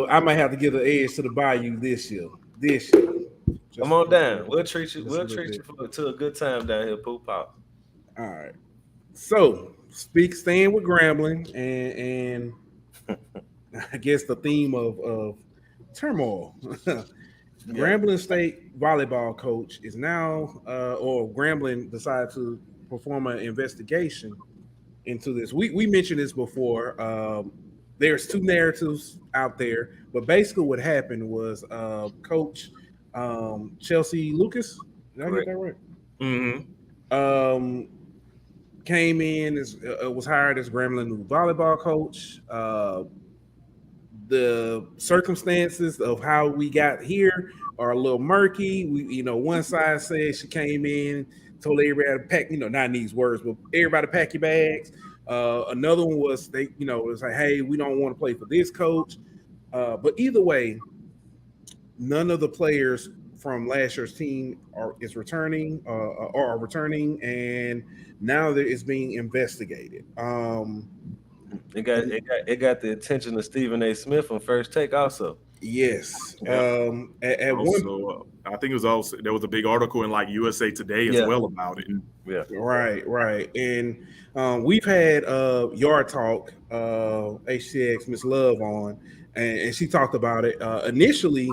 I might have to give the edge to the Bayou this year. Come on down. We'll treat you to a good time down here, Pooh Pop. All right. So, staying with Grambling and I guess the theme of turmoil. Grambling State volleyball coach is now, or Grambling decided to perform an investigation into this. We mentioned this before. There's two narratives out there, but basically what happened was Coach Chelsea Lucas. Did I get that right? Mm-hmm. Came in was hired as Grambling new volleyball coach. The circumstances of how we got here are a little murky. One side says she came in, told everybody to pack, not in these words, but everybody pack your bags. Another one was it was like, hey, we don't want to play for this coach. But either way, none of the players from last year's team is returning or are returning, and now that it's being investigated. It got the attention of Stephen A. Smith on First Take also. Yes. Yeah. I think it was also there was a big article in like USA Today as well about it. Yeah. Right. And we've had Yard Talk, HCX Miss Love on, and she talked about it initially.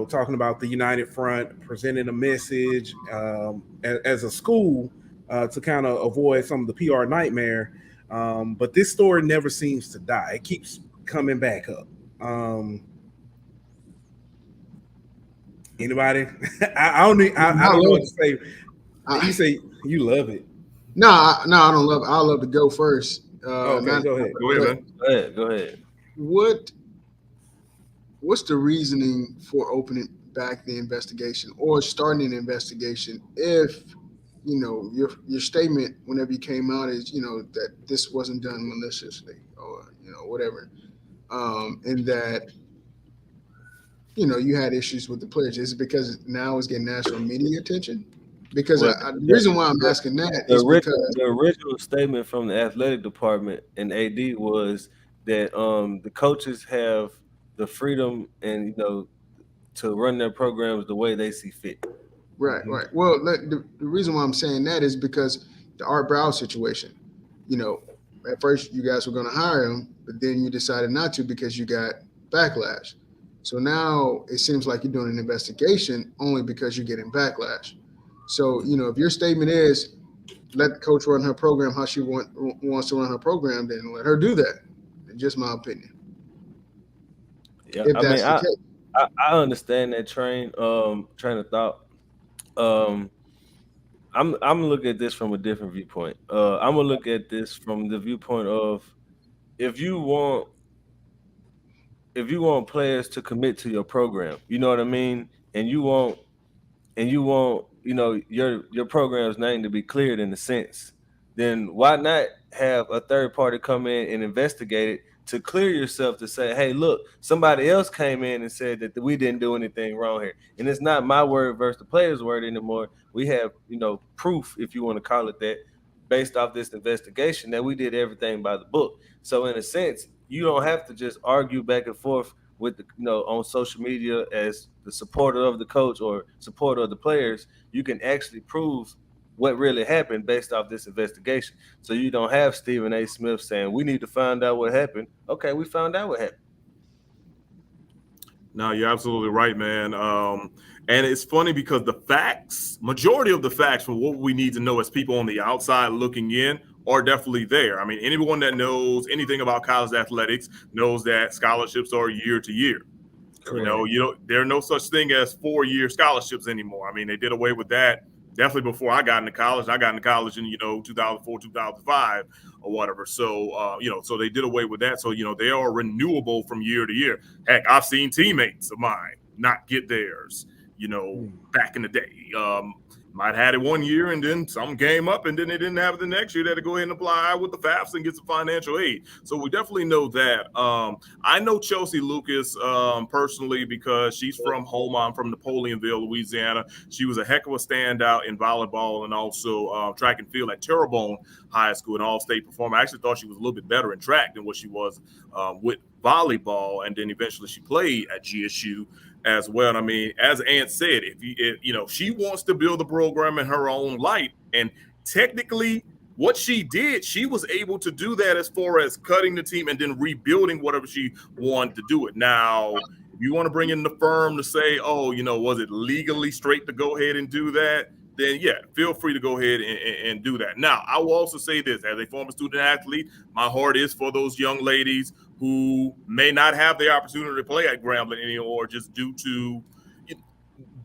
Talking about the United Front, presenting a message as a school to kind of avoid some of the PR nightmare. But this story never seems to die. It keeps coming back up. Anybody? I don't know what to say. You say you love it. No, I don't love it. I love to go first. Okay, go ahead. Go ahead. What's the reasoning for opening back the investigation or starting an investigation if your statement whenever you came out is that this wasn't done maliciously or whatever, and that you had issues with the players? Is it because now it's getting national media attention? Because the reason why I'm asking that is because the original statement from the athletic department and AD was that the coaches have the freedom and to run their programs the way they see fit. Right. Well, the reason why I'm saying that is because the Art Brow situation. At first you guys were going to hire him, but then you decided not to because you got backlash. So now it seems like you're doing an investigation only because you're getting backlash. So if your statement is let the coach run her program how she wants to run her program, then let her do that. It's just my opinion. Yeah, I understand that train of thought. I'm gonna look at this from a different viewpoint. I'm gonna look at this from the viewpoint of if you want players to commit to your program, you know what I mean, and you want your program's name to be cleared in a sense, then why not have a third party come in and investigate it to clear yourself to say, hey, look, somebody else came in and said that we didn't do anything wrong here. And it's not my word versus the player's word anymore. We have, proof, if you want to call it that, based off this investigation that we did everything by the book. So in a sense, you don't have to just argue back and forth with on social media as the supporter of the coach or supporter of the players. You can actually prove what really happened based off this investigation. So you don't have Stephen A. Smith saying, we need to find out what happened. Okay, we found out what happened. No, you're absolutely right, man. And it's funny because majority of the facts for what we need to know as people on the outside looking in are definitely there. I mean, anyone that knows anything about college athletics knows that scholarships are year to year. Correct. There are no such thing as 4-year scholarships anymore. I mean, they did away with that definitely before I got into college. I got into college in 2004, 2005 or whatever. So so they did away with that. So they are renewable from year to year. Heck, I've seen teammates of mine not get theirs back in the day. Might have had it one year and then something came up and then they didn't have it the next year. They had to go ahead and apply with the FAFSA and get some financial aid. So we definitely know that. I know Chelsea Lucas personally because she's from home. I'm from Napoleonville, Louisiana. She was a heck of a standout in volleyball and also track and field at Terrebonne High School, an all-state performer. I actually thought she was a little bit better in track than what she was with volleyball. And then eventually she played at GSU as well. I mean, as Ant said, if she wants to build the program in her own light, and technically what she did, she was able to do that as far as cutting the team and then rebuilding whatever she wanted to do it. Now, If you want to bring in the firm to say, oh, was it legally straight to go ahead and do that? Then yeah, feel free to go ahead and do that. Now, I will also say this, as a former student athlete, my heart is for those young ladies who may not have the opportunity to play at Grambling anymore, just due to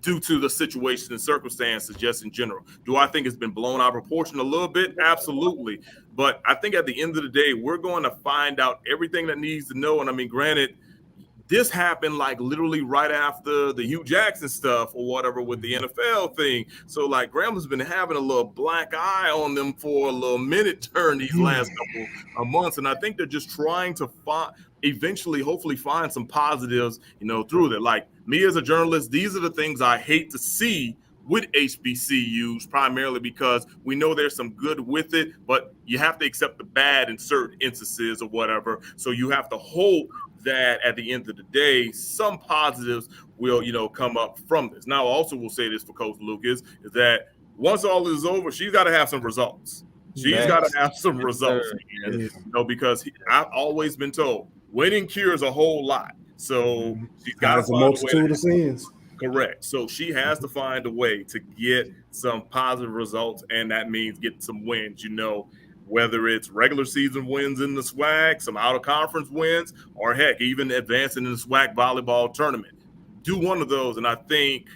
the situation and circumstances just in general. Do I think it's been blown out of proportion a little bit? Absolutely. But I think at the end of the day, we're going to find out everything that needs to know. And I mean, granted, this happened like literally right after the Hugh Jackson stuff or whatever with the NFL thing. So like Grambling's been having a little black eye on them for a little minute during these last couple of months. And I think they're just trying to eventually, hopefully find some positives, through that. Like me as a journalist, these are the things I hate to see with HBCUs, primarily because we know there's some good with it, but you have to accept the bad in certain instances or whatever. So you have to hope that at the end of the day, some positives will, come up from this. Now, I also will say this for Coach Lucas, is that once all this is over, she's got to have some results. She's got to have some results, because I've always been told winning cures a whole lot. So she's got to find a multitude of sins. Correct. So she has to find a way to get some positive results, and that means getting some wins, whether it's regular season wins in the SWAC, some out-of-conference wins, or heck, even advancing in the SWAC volleyball tournament. Do one of those, and I think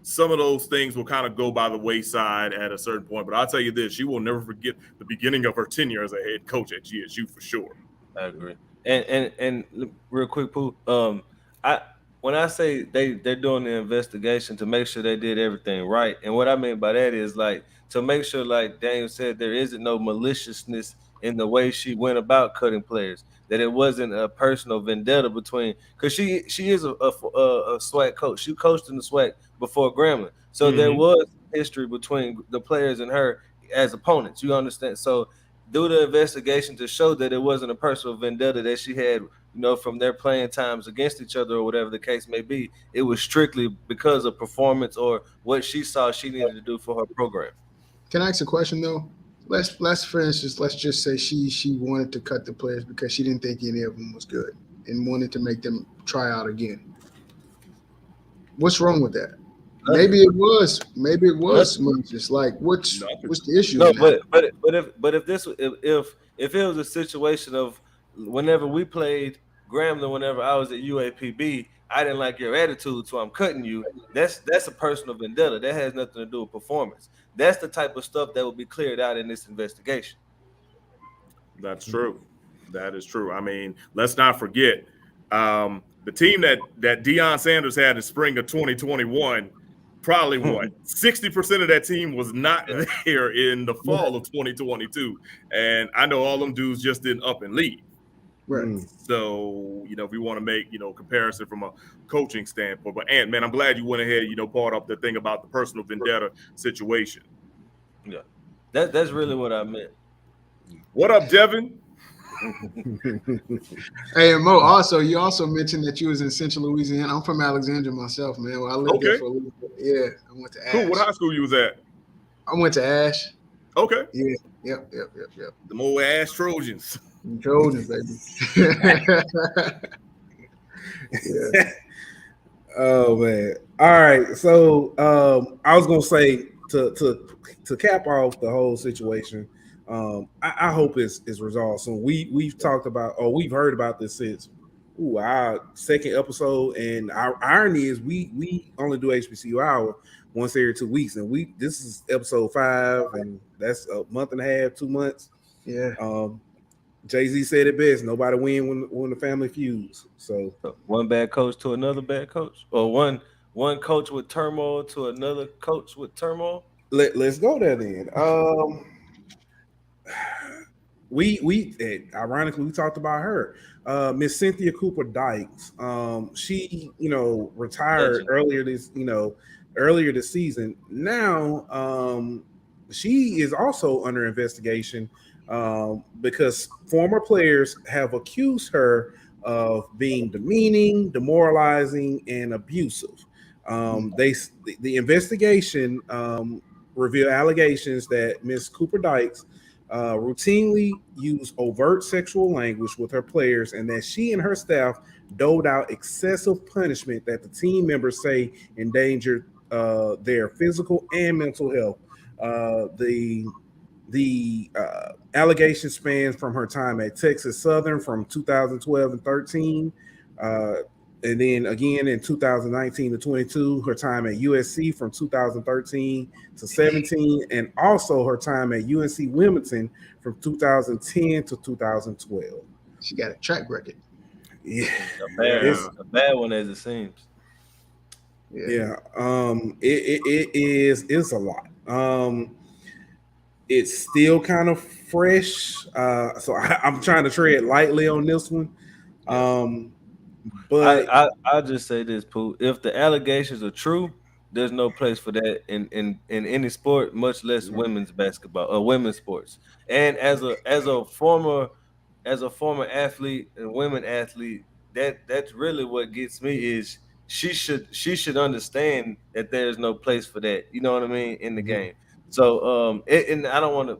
some of those things will kind of go by the wayside at a certain point. But I'll tell you this, she will never forget the beginning of her tenure as a head coach at GSU for sure. I agree. And real quick, Pooh, when I say they're doing the investigation to make sure they did everything right, and what I mean by that is like to make sure, like Daniel said, there isn't no maliciousness in the way she went about cutting players, that it wasn't a personal vendetta between, because she is a SWAC coach. She coached in the SWAC before Grambling, so there was history between the players and her as opponents. You understand? So do the investigation to show that it wasn't a personal vendetta that she had, from their playing times against each other or whatever the case may be. It was strictly because of performance or what she saw she needed to do for her program. Can I ask a question though? Let's for instance, let's just say she wanted to cut the players because she didn't think any of them was good and wanted to make them try out again. What's wrong with that? Maybe it was malicious. Like what's the issue? No, but if it was a situation of whenever we played Grambling, whenever I was at UAPB, I didn't like your attitude, so I'm cutting you. That's a personal vendetta. That has nothing to do with performance. That's the type of stuff that will be cleared out in this investigation. That's true. That is true. I mean, let's not forget the team that Deion Sanders had in spring of 2021. Probably 60% of that team was not there in the fall of 2022, and I know all them dudes just didn't up and leave. Right. So if we want to make comparison from a coaching standpoint, but Ant, man, I'm glad you went ahead brought up the thing about the personal vendetta situation. Yeah, that's really what I meant. What up, Devin? Hey, and Mo, you also mentioned that you was in Central Louisiana. I'm from Alexandria myself, man. Well, I lived there for a little bit. Yeah, I went to Ash. Cool. What high school you was at? I went to Ash. Okay. Yeah. Yep. The more Ash Trojans. Trojans, baby. Yeah. Oh man. All right. So I was gonna say to cap off the whole situation. I hope it's resolved soon. We've talked about, or we've heard about this since our second episode, and our irony is we only do HBCU Hour once every 2 weeks, and this is episode 5, and that's a month and a half, 2 months. Yeah. Jay-Z said it best: nobody win when the family feuds. So one bad coach to another bad coach, or one coach with turmoil to another coach with turmoil. Let's go there then. Ironically we talked about her, Miss Cynthia Cooper Dykes. She retired earlier this season. Now she is also under investigation because former players have accused her of being demeaning, demoralizing, and abusive. The investigation revealed allegations that Miss Cooper Dykes routinely used overt sexual language with her players, and that she and her staff doled out excessive punishment that the team members say endangered their physical and mental health. The allegation spans from her time at Texas Southern from 2012 and 13, and then again in 2019 to 22, her time at USC from 2013 to 17, and also her time at UNC Wilmington from 2010 to 2012. She got a track record. Yeah, a bad one as it seems. Yeah. It's a lot. It's still kind of fresh, so I'm trying to tread lightly on this one. But I'll just say this, Pooh. If the allegations are true, there's no place for that in any sport, much less women's basketball or women's sports. And as a former athlete and women athlete, that's really what gets me is she should understand that there's no place for that. You know what I mean, in the game. So and I don't want to.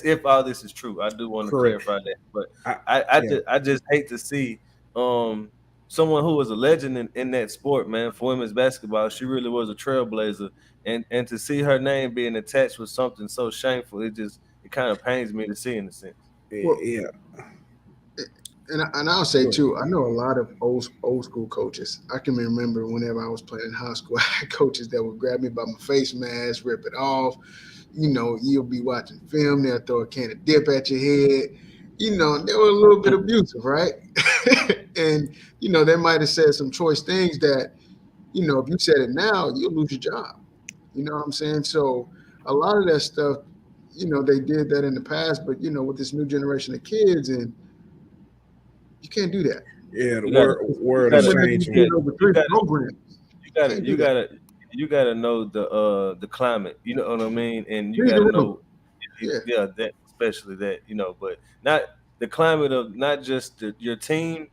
If all this is true, I do want to clarify that. But I just hate to see someone who was a legend in that sport, man, for women's basketball. She really was a trailblazer, and to see her name being attached with something so shameful, it kind of pains me to see, in a sense. Yeah. And I'll say too, I know a lot of old school coaches. I can remember whenever I was playing in high school, I had coaches that would grab me by my face mask, rip it off. You know, you'll be watching film, they'll throw a can of dip at your head. You know, they were a little bit abusive, right? And, you know, they might have said some choice things that, you know, if you said it now, you'll lose your job. You know what I'm saying? So a lot of that stuff, you know, they did that in the past, but, you know, with this new generation of kids, and you can't do that. Yeah, the world is changing. You gotta know the climate. You know what I mean, and you gotta know, that especially that, you know, but not the climate of not just your team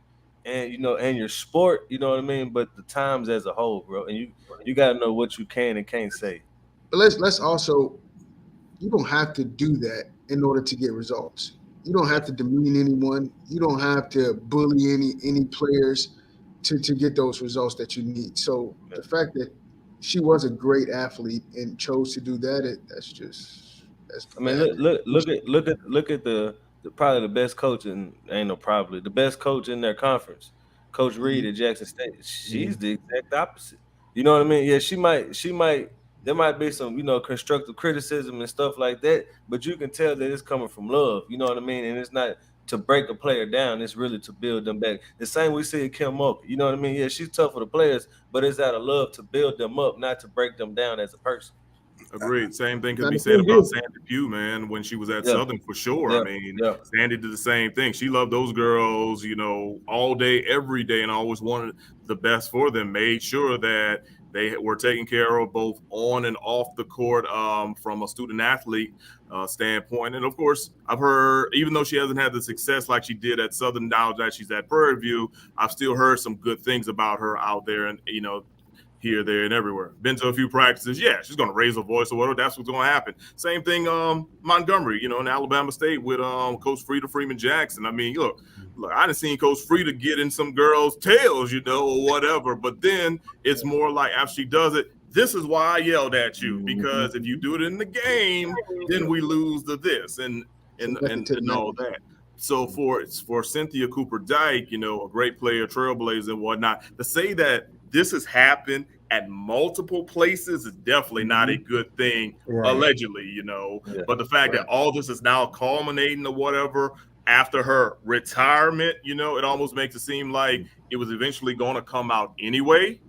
and, you know, and your sport. You know what I mean, but the times as a whole, bro. And you gotta know what you can and can't say. But let's also, you don't have to do that in order to get results. You don't have to demean anyone. You don't have to bully any players to get those results that you need. So the fact that she was a great athlete and chose to do that, that's. I mean, look at the probably the best coach the best coach in their conference, Coach Reed at Jackson State. She's the exact opposite. You know what I mean? Yeah, she might. There might be some, you know, constructive criticism and stuff like that, but you can tell that it's coming from love. You know what I mean? And it's not to break a player down. It's really to build them back. The same we see at Kim Mulkey. You know what I mean? Yeah, she's tough for the players, but it's out of love to build them up, not to break them down as a person. Agreed. Same thing could be said about Sandy Pugh, man, when she was at Southern, for sure. Yeah. I mean, Sandy did the same thing. She loved those girls, you know, all day, every day, and always wanted the best for them, made sure that they were taken care of both on and off the court from a student athlete standpoint. And of course, I've heard, even though she hasn't had the success like she did at Southern now that she's at Prairie View, I've still heard some good things about her out there, and, you know, here, there, and everywhere. Been to a few practices. Yeah, she's going to raise her voice or whatever. That's what's going to happen. Same thing, Montgomery, you know, in Alabama State with Coach Frida Freeman Jackson. I mean, look, I done seen Coach Frida get in some girls' tails, you know, or whatever. But then it's more like after she does it, this is why I yelled at you, because if you do it in the game, then we lose the this and all that. So for Cynthia Cooper Dyke, you know, a great player, trailblazer and whatnot, to say that this has happened at multiple places is definitely not a good thing, allegedly, you know. Yeah. But the fact that all this is now culminating or whatever after her retirement, you know, it almost makes it seem like it was eventually going to come out anyway.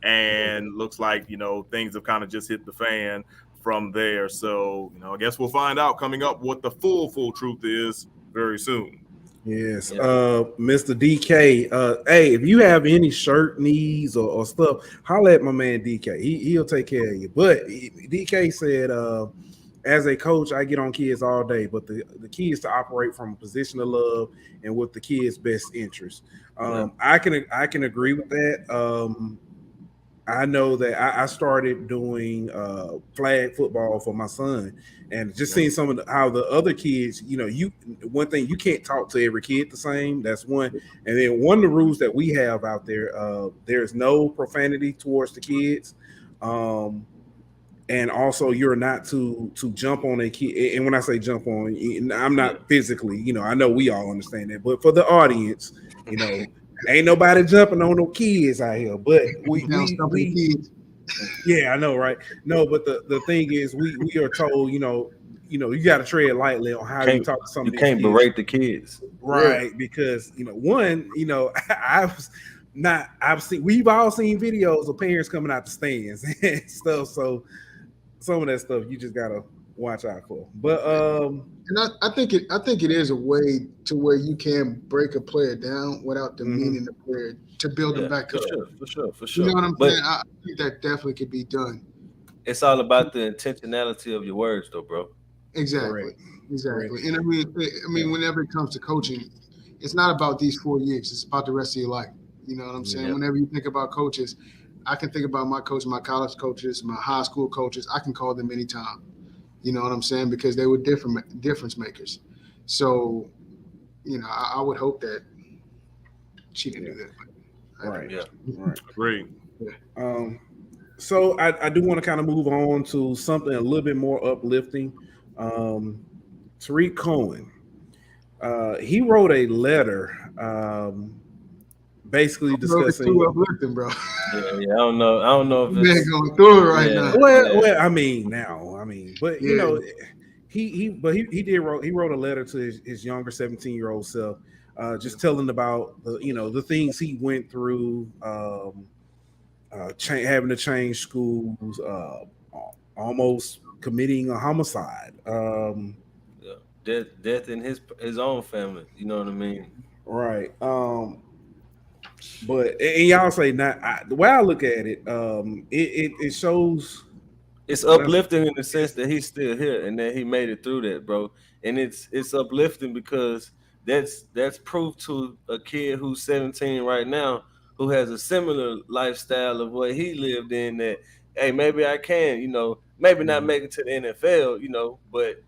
And looks like, you know, things have kind of just hit the fan from there. So, you know, I guess we'll find out coming up what the full truth is very soon. Yes, Mr. DK. Hey, if you have any shirt needs or stuff, holler at my man DK. He'll take care of you. But DK said, as a coach, I get on kids all day, but the key is to operate from a position of love and with the kids' best interest. I can agree with that. I know that I started doing flag football for my son, and just seeing some of how the other kids, one thing, you can't talk to every kid the same. That's one. And then one of the rules that we have out there, there's no profanity towards the kids. And also you're not to jump on a kid. And when I say jump on, I'm not physically, I know we all understand that, but for the audience, ain't nobody jumping on no kids out here. But we yeah, I know, right? No, but the thing is, we are told, you got to tread lightly on how you talk to some of these kids. You can't berate the kids, right? Yeah. Because we've all seen videos of parents coming out the stands and stuff. So some of that stuff you just gotta watch out for. But and I think it is a way to where you can break a player down without demeaning the player to build them back up. For sure. You know what I'm saying? I think that definitely could be done. It's all about the intentionality of your words, though, bro. Exactly. And I mean, whenever it comes to coaching, it's not about these 4 years. It's about the rest of your life. You know what I'm saying? Whenever you think about coaches, I can think about my coach, my college coaches, my high school coaches. I can call them anytime. You know what I'm saying? Because they were difference makers. So, I would hope that she can do that. Right. Yeah. Right. Great. Yeah. So I do want to kind of move on to something a little bit more uplifting. Tarik Cohen. He wrote a letter basically discussing too uplifting, bro. Yeah, I don't know if it's going through it right now. Well, but he wrote a letter to his younger 17-year-old self, just telling about the things he went through, having to change schools, almost committing a homicide, death in his own family. You know what I mean? Right. But and y'all say not. The way I look at it, it shows it's uplifting in the sense that he's still here and that he made it through that, bro. And it's uplifting because that's proof to a kid who's 17 right now who has a similar lifestyle of what he lived in. That hey, maybe I can, maybe not make it to the NFL, but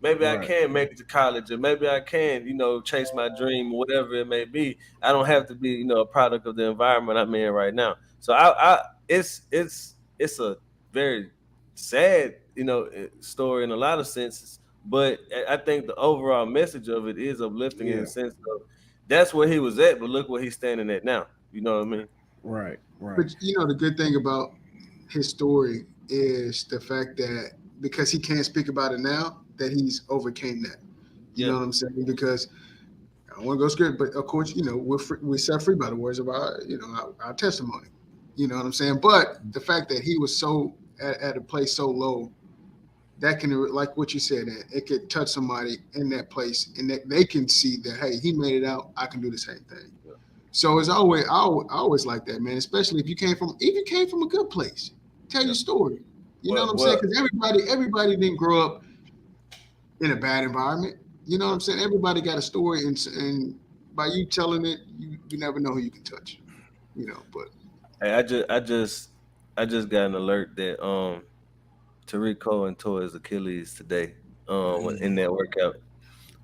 maybe I can make it to college, or maybe I can, chase my dream, whatever it may be. I don't have to be, a product of the environment I'm in right now. So it's a very sad, story in a lot of senses. But I think the overall message of it is uplifting in the sense of that's where he was at, but look where he's standing at now. You know what I mean? Right. But the good thing about his story is the fact that because he can't speak about it now, that he's overcame that. You know what I'm saying? Because I don't want to go script, but of course, we're set free by the words of our testimony. You know what I'm saying? But the fact that he was so at a place so low, that can, like what you said, it could touch somebody in that place, and that they can see that, hey, he made it out. I can do the same thing. Yeah. So it's always, I always like that, man. Especially if you came from a good place, tell your story. You know what I'm saying? Because everybody didn't grow up in a bad environment. You know what I'm saying? Everybody got a story, and by you telling it, you never know who you can touch. But hey, I just got an alert that Tarik Cohen tore his Achilles today in that workout.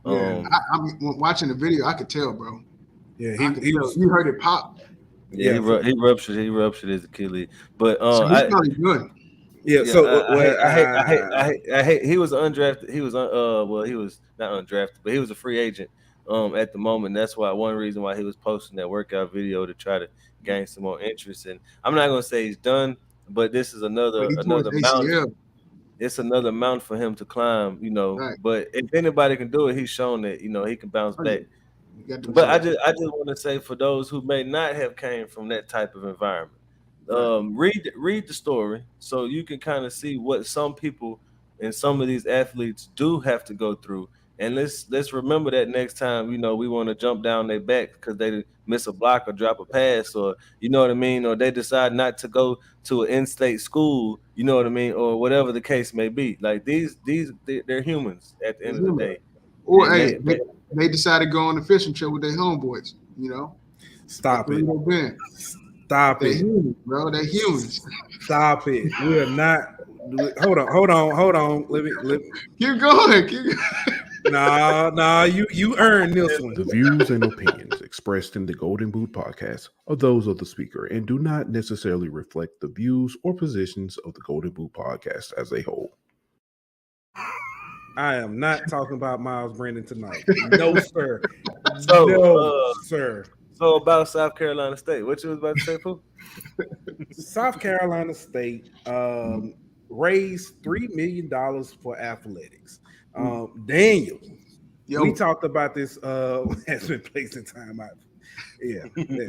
I'm watching the video. I could tell, bro. Yeah, you heard it pop. Yeah, he ruptured his Achilles, but so he's probably good. Yeah, so I hate he was undrafted. He was he was not undrafted, but he was a free agent at the moment. That's why one reason why he was posting that workout video to try to gain some more interest. And I'm not gonna say he's done, but this is another mountain. It's another mountain for him to climb, Right. But if anybody can do it, he's shown that he can bounce back. But I just want to say for those who may not have came from that type of environment. Read the story so you can kind of see what some people and some of these athletes do have to go through, and let's remember that next time we want to jump down their back because they miss a block or drop a pass, or or they decide not to go to an in-state school, or whatever the case may be. Like they're humans at the end of the day. Or they decide to go on a fishing trip with their homeboys. Stop it. Stop They're it, humans, bro. They're humans. Stop it. We are not. Hold on. Let me. Keep going. Nah. You earned this one. The views and opinions expressed in the Golden Boot podcast are those of the speaker and do not necessarily reflect the views or positions of the Golden Boot podcast as a whole. I am not talking about Miles Brandon tonight. No, sir. So, No, sir. So about South Carolina State, what you was about to say, Pooh? South Carolina State raised $3 million for athletics. Daniel, we talked about this. Has been placing time out. Yeah,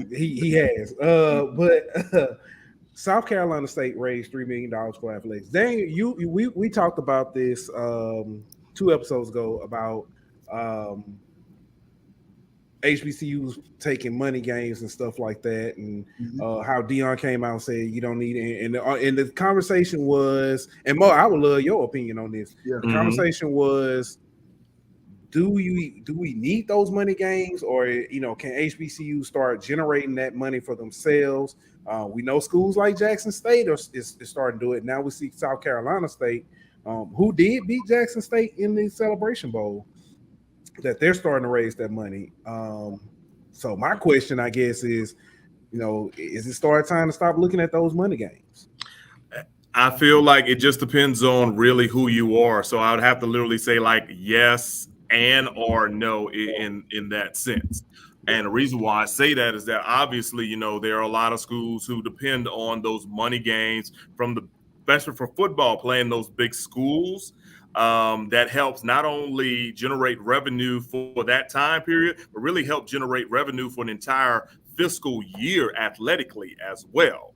he has. But South Carolina State raised $3 million for athletics. Daniel, we talked about this 2 episodes ago about HBCUs taking money games and stuff like that, and how Dion came out and said you don't need it. And the conversation was, and Mo, I would love your opinion on this. Yeah. The conversation was, do we need those money games, or can HBCUs start generating that money for themselves? We know schools like Jackson State is starting to do it. Now we see South Carolina State, who did beat Jackson State in the Celebration Bowl, that they're starting to raise that money. So my question, I guess, is, is it start time to stop looking at those money games? I feel like it just depends on really who you are. So I would have to literally say like yes and or no in that sense. And the reason why I say that is that obviously, there are a lot of schools who depend on those money gains especially for football, playing those big schools. That helps not only generate revenue for that time period, but really help generate revenue for an entire fiscal year athletically as well.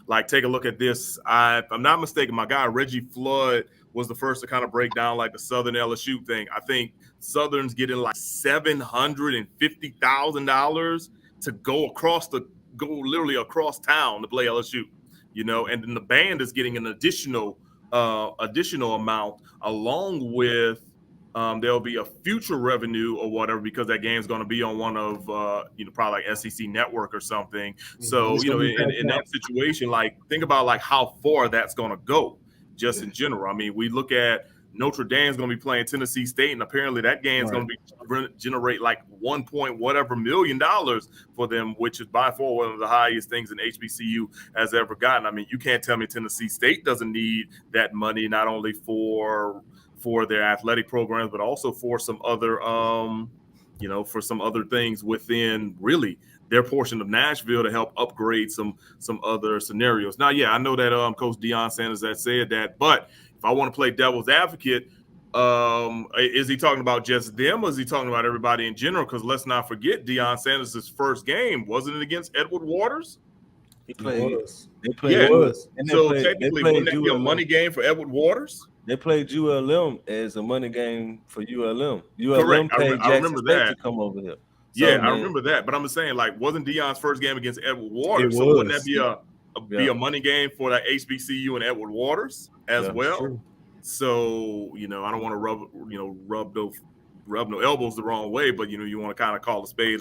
Like take a look at this. If I'm not mistaken, my guy Reggie Flood was the first to kind of break down like the Southern LSU thing. I think Southern's getting like $750,000 to go literally across town to play LSU. And then the band is getting an additional amount, along with there'll be a future revenue or whatever, because that game's going to be on one of probably like SEC Network or something. So in that situation, like think about like how far that's going to go just in general. I mean, we look at Notre Dame's going to be playing Tennessee State, and apparently that game's going to be generate like $1 million for them, which is by far one of the highest things an HBCU has ever gotten. I mean, you can't tell me Tennessee State doesn't need that money, not only for their athletic programs, but also for some other, for some other things within really their portion of Nashville to help upgrade some other scenarios. Now, yeah, I know that Coach Deion Sanders has said that, but if I want to play devil's advocate, is he talking about just them, or is he talking about everybody in general? Because let's not forget, Deion Sanders' first game, wasn't it against Edward Waters? He played. They played. So technically, wouldn't that be a money game for Edward Waters? They played ULM as a money game for ULM. Correct. Paid I remember Jackson State that to come over here. I remember that. But I'm just saying, like, wasn't Deion's first game against Edward Waters? So wouldn't that be a money game for that HBCU and Edward Waters as well? True. So I don't want to rub no elbows the wrong way, but you want to kind of call a spade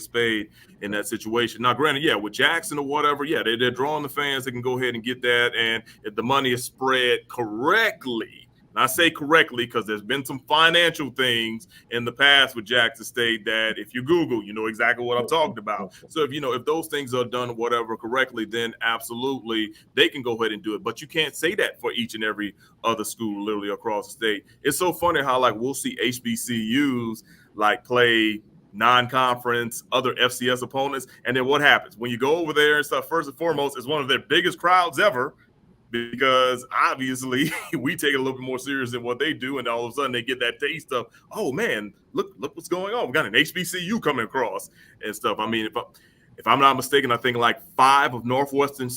in that situation. Now, granted, with Jackson or whatever, they're drawing the fans. They can go ahead and get that, and if the money is spread correctly. And I say correctly because there's been some financial things in the past with Jackson State that if you Google, you know exactly what I'm talking about. So if those things are done whatever correctly, then absolutely they can go ahead and do it. But you can't say that for each and every other school literally across the state. It's so funny how like we'll see HBCUs like play non-conference other FCS opponents, and then what happens when you go over there and stuff? First and foremost, it's one of their biggest crowds ever, because obviously we take it a little bit more serious than what they do, and all of a sudden they get that taste of, oh man, look what's going on. We got an HBCU coming across and stuff. I mean, if I'm not mistaken, I think like out of Northwestern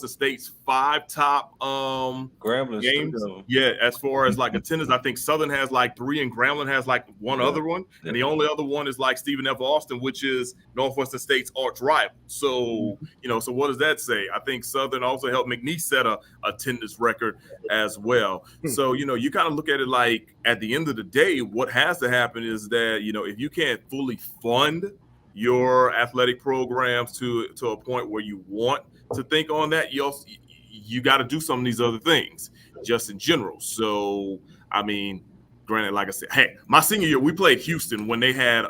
State's 5 top Grambling games. Yeah, as far as like attendance, I think Southern has like 3 and Grambling has like one other one. And the only other one is like Stephen F. Austin, which is Northwestern State's arch rival. So, so what does that say? I think Southern also helped McNeese set a attendance record as well. So, you kind of look at it like at the end of the day, what has to happen is that, if you can't fully fund your athletic programs to a point where you want to think on that, you got to do some of these other things just in general. So, I mean, granted, like I said, hey, my senior year, we played Houston when they had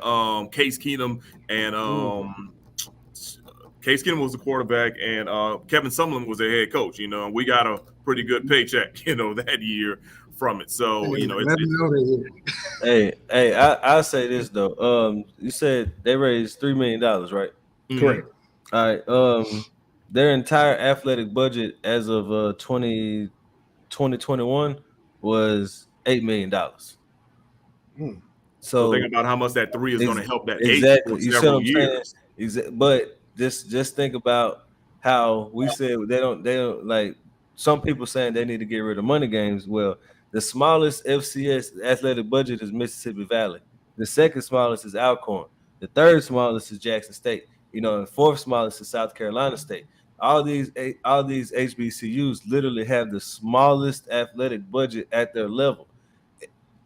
Case Keenum and Case Keenum was the quarterback and Kevin Sumlin was their head coach, and we got a pretty good paycheck, that year from it. So, Hey, I'll say this though. You said they raised $3 million, right? Correct. All right. Their entire athletic budget as of 2021 was $8 million. So think about how much that 3 is going to help that exactly. 8 for several years. But just think about how we said they don't like some people saying they need to get rid of money games. Well, the smallest FCS athletic budget is Mississippi Valley. The second smallest is Alcorn. The third smallest is Jackson State. And fourth smallest is South Carolina State. All these HBCUs literally have the smallest athletic budget at their level.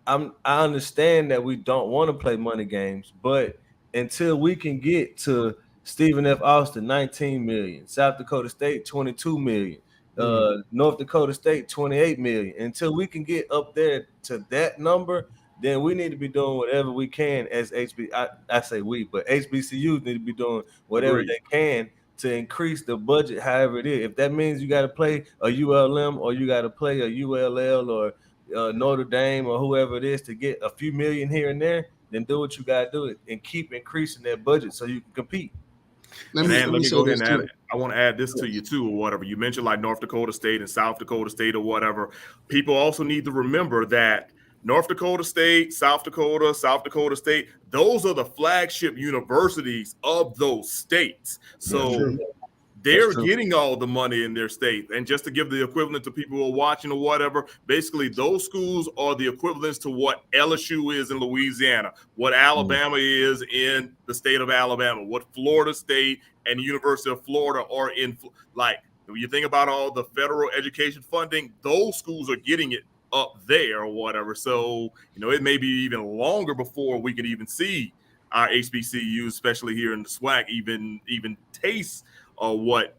I understand that we don't want to play money games, but until we can get to Stephen F. Austin, 19 million, South Dakota State, 22 million, North Dakota State, 28 million. Until we can get up there to that number, then we need to be doing whatever we can as I say we, but HBCUs need to be doing whatever they can to increase the budget, however it is. If that means you got to play a ULM or you got to play a ULL or Notre Dame or whoever it is to get a few million here and there, then do what you got to do and keep increasing that budget so you can compete. Let me go ahead and add it. I want to add this to you too, or whatever. You mentioned like North Dakota State and South Dakota State or whatever. People also need to remember that North Dakota State, South Dakota State, those are the flagship universities of those states. So they're getting all the money in their state. And just to give the equivalent to people who are watching or whatever, basically those schools are the equivalents to what LSU is in Louisiana, what Alabama is in the state of Alabama, what Florida State and the University of Florida are in. Like, when you think about all the federal education funding, those schools are getting it up there or whatever. So, it may be even longer before we can even see our HBCUs, especially here in the SWAC, even taste what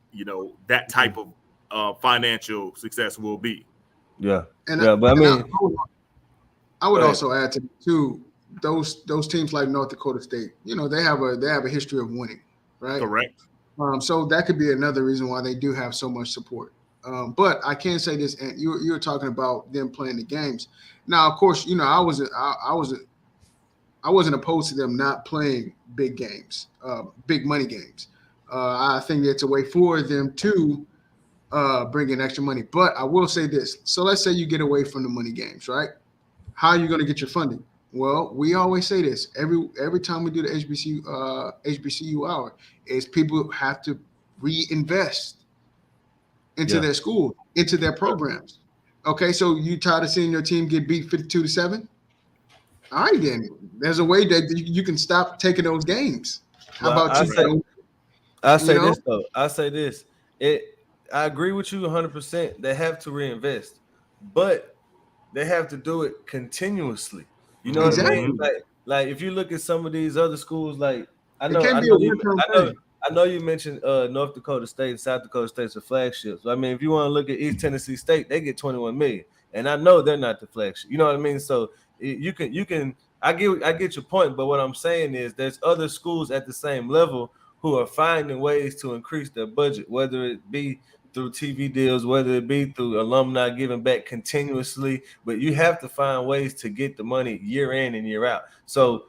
that type of financial success will be. But I mean, I would also add to too those teams like North Dakota State. They have a history of winning, right? Correct. So that could be another reason why they do have so much support. But I can say this, and you were talking about them playing the games. Now, of course, I wasn't opposed to them not playing big games, big money games. I think it's a way for them to bring in extra money. But I will say this. So let's say you get away from the money games, right? How are you going to get your funding? Well, we always say this every time we do the HBCU Hour is people have to reinvest into their school, into their programs. Okay, so you tired of seeing your team get beat 52-7? All right, then. There's a way that you can stop taking those games. How about I say this. I agree with you 100%. They have to reinvest, but they have to do it continuously. You know what I mean? Like if you look at some of these other schools, like I know you mentioned North Dakota State and South Dakota State's are flagships. I mean, if you want to look at East Tennessee State, they get 21 million, and I know they're not the flagship. You know what I mean? So you can. I get your point, but what I'm saying is there's other schools at the same level who are finding ways to increase their budget, whether it be through TV deals, whether it be through alumni giving back continuously, but you have to find ways to get the money year in and year out. So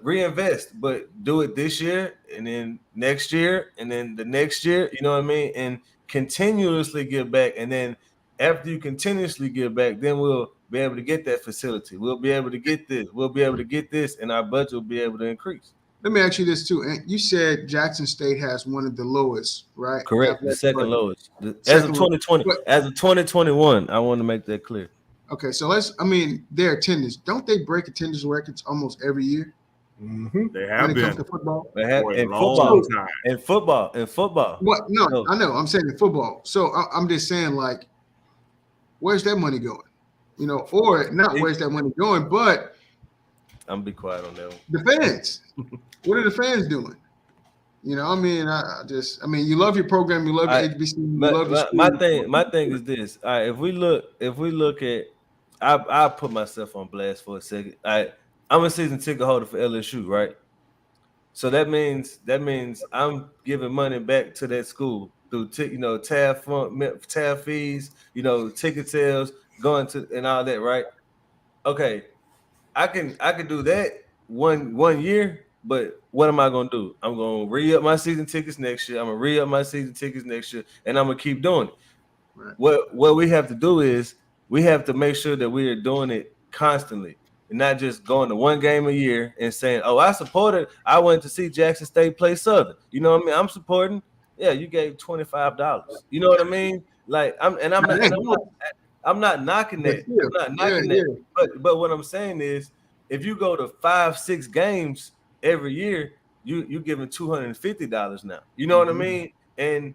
reinvest, but do it this year and then next year and then the next year, you know what I mean? And continuously give back. And then after you continuously give back, then we'll be able to get that facility. We'll be able to get this. We'll be able to get this, and our budget will be able to increase. Let me ask you this too. You said Jackson State has one of the lowest, right? Correct. The second lowest. As of 2020, as of 2021, I want to make that clear. Okay, so their attendance. Don't they break attendance records almost every year? Mm-hmm. They have been. Comes to football. They have in football. What? No, I know. I'm saying in football. So I'm just saying, like, where's that money going? Or not where's that money going, but I'm gonna be quiet on that one. The fans. What are the fans doing? You know, I mean, you love your program, you love your HBCU, you love your school. My thing is this. All right, if we look at, I put myself on blast for a second. I'm a season ticket holder for LSU, right? So that means I'm giving money back to that school through tab fees, ticket sales, going to and all that, right? Okay, I can do that one year, but what am I gonna do? I'm gonna re-up my season tickets next year. I'm gonna re-up my season tickets next year, and I'm gonna keep doing it. Right. What we have to do is we have to make sure that we are doing it constantly and not just going to one game a year and saying, "Oh, I went to see Jackson State play Southern." You know what I mean? I'm supporting. Yeah, you gave $25. You know what I mean? Like I'm not knocking that. I'm not knocking that. But what I'm saying is, if you go to 5-6 games every year, you giving $250 now. You know what I mean? And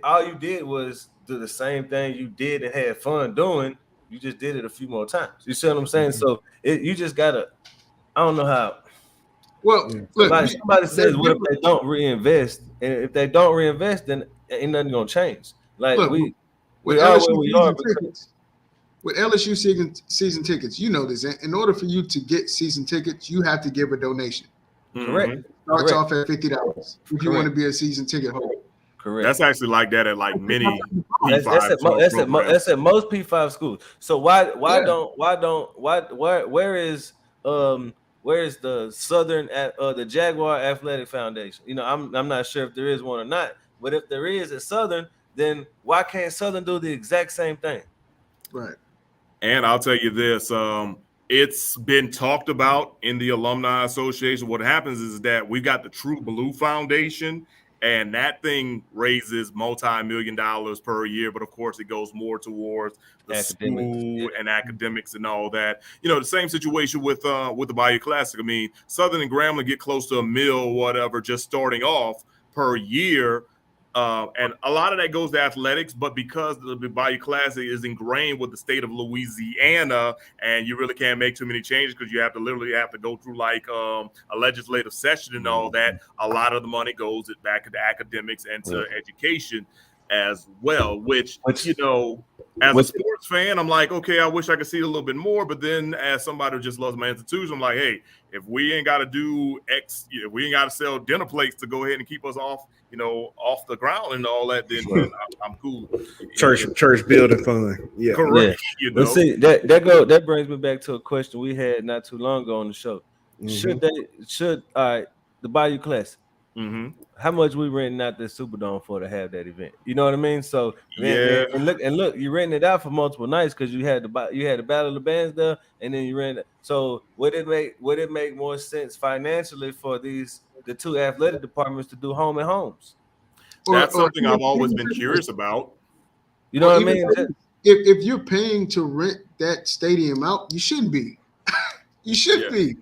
all you did was do the same thing you did and had fun doing. You just did it a few more times. You see what I'm saying? So you just gotta. I don't know how. Well, look, somebody says, "What if they don't reinvest?" And if they don't reinvest, then ain't nothing gonna change. Like we are where we are. With LSU season tickets, you know this. In order for you to get season tickets, you have to give a donation. Correct. It starts off at $50 if you want to be a season ticket holder. Correct. That's actually like that at like many P5 that's at most P5 schools. So where is the Southern the Jaguar Athletic Foundation? You know, I'm not sure if there is one or not, but if there is at Southern, then why can't Southern do the exact same thing? Right. And I'll tell you this, it's been talked about in the Alumni Association. What happens is that we got the True Blue Foundation, and that thing raises multi-million dollars per year. But of course, it goes more towards the school and academics and all that. You know, the same situation with the Bayou Classic. I mean, Southern and Grambling get close to $1 million, whatever, just starting off per year. And a lot of that goes to athletics, but because the Bayou Classic is ingrained with the state of Louisiana, and you really can't make too many changes because you have to literally go through like a legislative session and all that. A lot of the money goes back into academics and to education as well, which you know, as a sports fan, I'm like, okay, I wish I could see it a little bit more. But then as somebody who just loves my institution, I'm like, hey, if we ain't got to do X, if we ain't got to sell dinner plates to go ahead and keep us off the ground and all that, then I'm cool. Church building fun. Yeah. Correct. Yeah. You know? But see, that brings me back to a question we had not too long ago on the show. Should the Bayou Classic, how much we renting out the Superdome for to have that event? You know what I mean? So and look, you renting it out for multiple nights because you had the Battle of the Bands there, and then you ran it. So would it make more sense financially for the two athletic departments to do home and homes? That's something I've always been curious about. You know what I mean? If you're paying to rent that stadium out, you shouldn't be. You should be.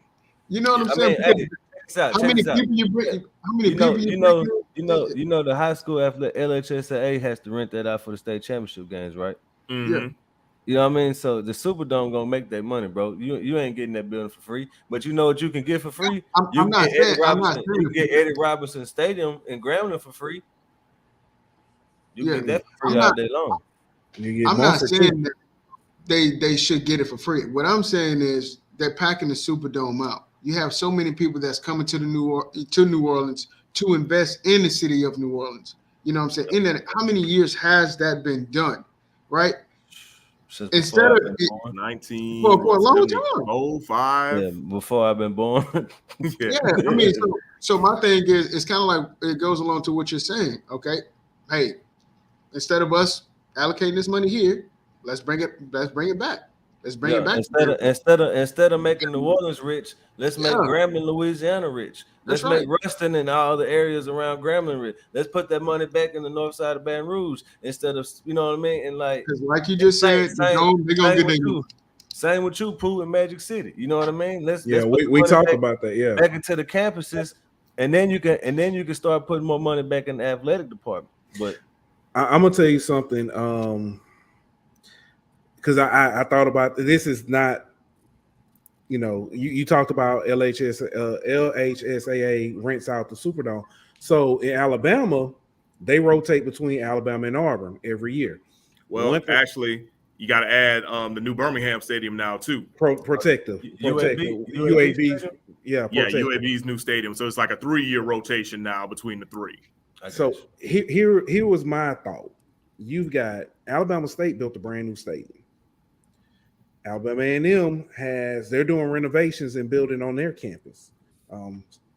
You know what I'm saying? How many people you bring? How many people you know the high school athletic LHSAA has to rent that out for the state championship games, right? Yeah. You know what I mean? So the Superdome gonna make that money, bro. You ain't getting that building for free, but you know what you can get for free? You can get Eddie Robinson Stadium in Grambling for free. You get that for free all day long. I'm not saying that they should get it for free. What I'm saying is they're packing the Superdome out. You have so many people that's coming to New Orleans to invest in the city of New Orleans. You know what I'm saying? In that, how many years has that been done? Right? Instead of 19 for a long time. 05. Yeah, before I've been born. Yeah. I mean, so my thing is, it's kind of like it goes along to what you're saying. Okay, hey, instead of us allocating this money here, let's bring it back. Let's bring it back. Instead of making New Orleans rich, let's make Grambling, Louisiana rich. Let's make Ruston and all the areas around Grambling rich. Let's put that money back in the north side of Baton Rouge instead of, you know what I mean? And like you just said, they're gonna get their same with you, Pooh, in Magic City. You know what I mean? Let's we talked about that. Yeah, back into the campuses, and then you can start putting more money back in the athletic department. But I'm gonna tell you something. Because I thought about this is not, you talked about LHSAA rents out the Superdome. So in Alabama, they rotate between Alabama and Auburn every year. Well, actually, you got to add the new Birmingham Stadium now too. Protective. UAB. Yeah, UAB's new stadium. So it's like a 3-year rotation now between the three. So here was my thought. You've got Alabama State built a brand new stadium. Alabama A&M they're doing renovations and building on their campus.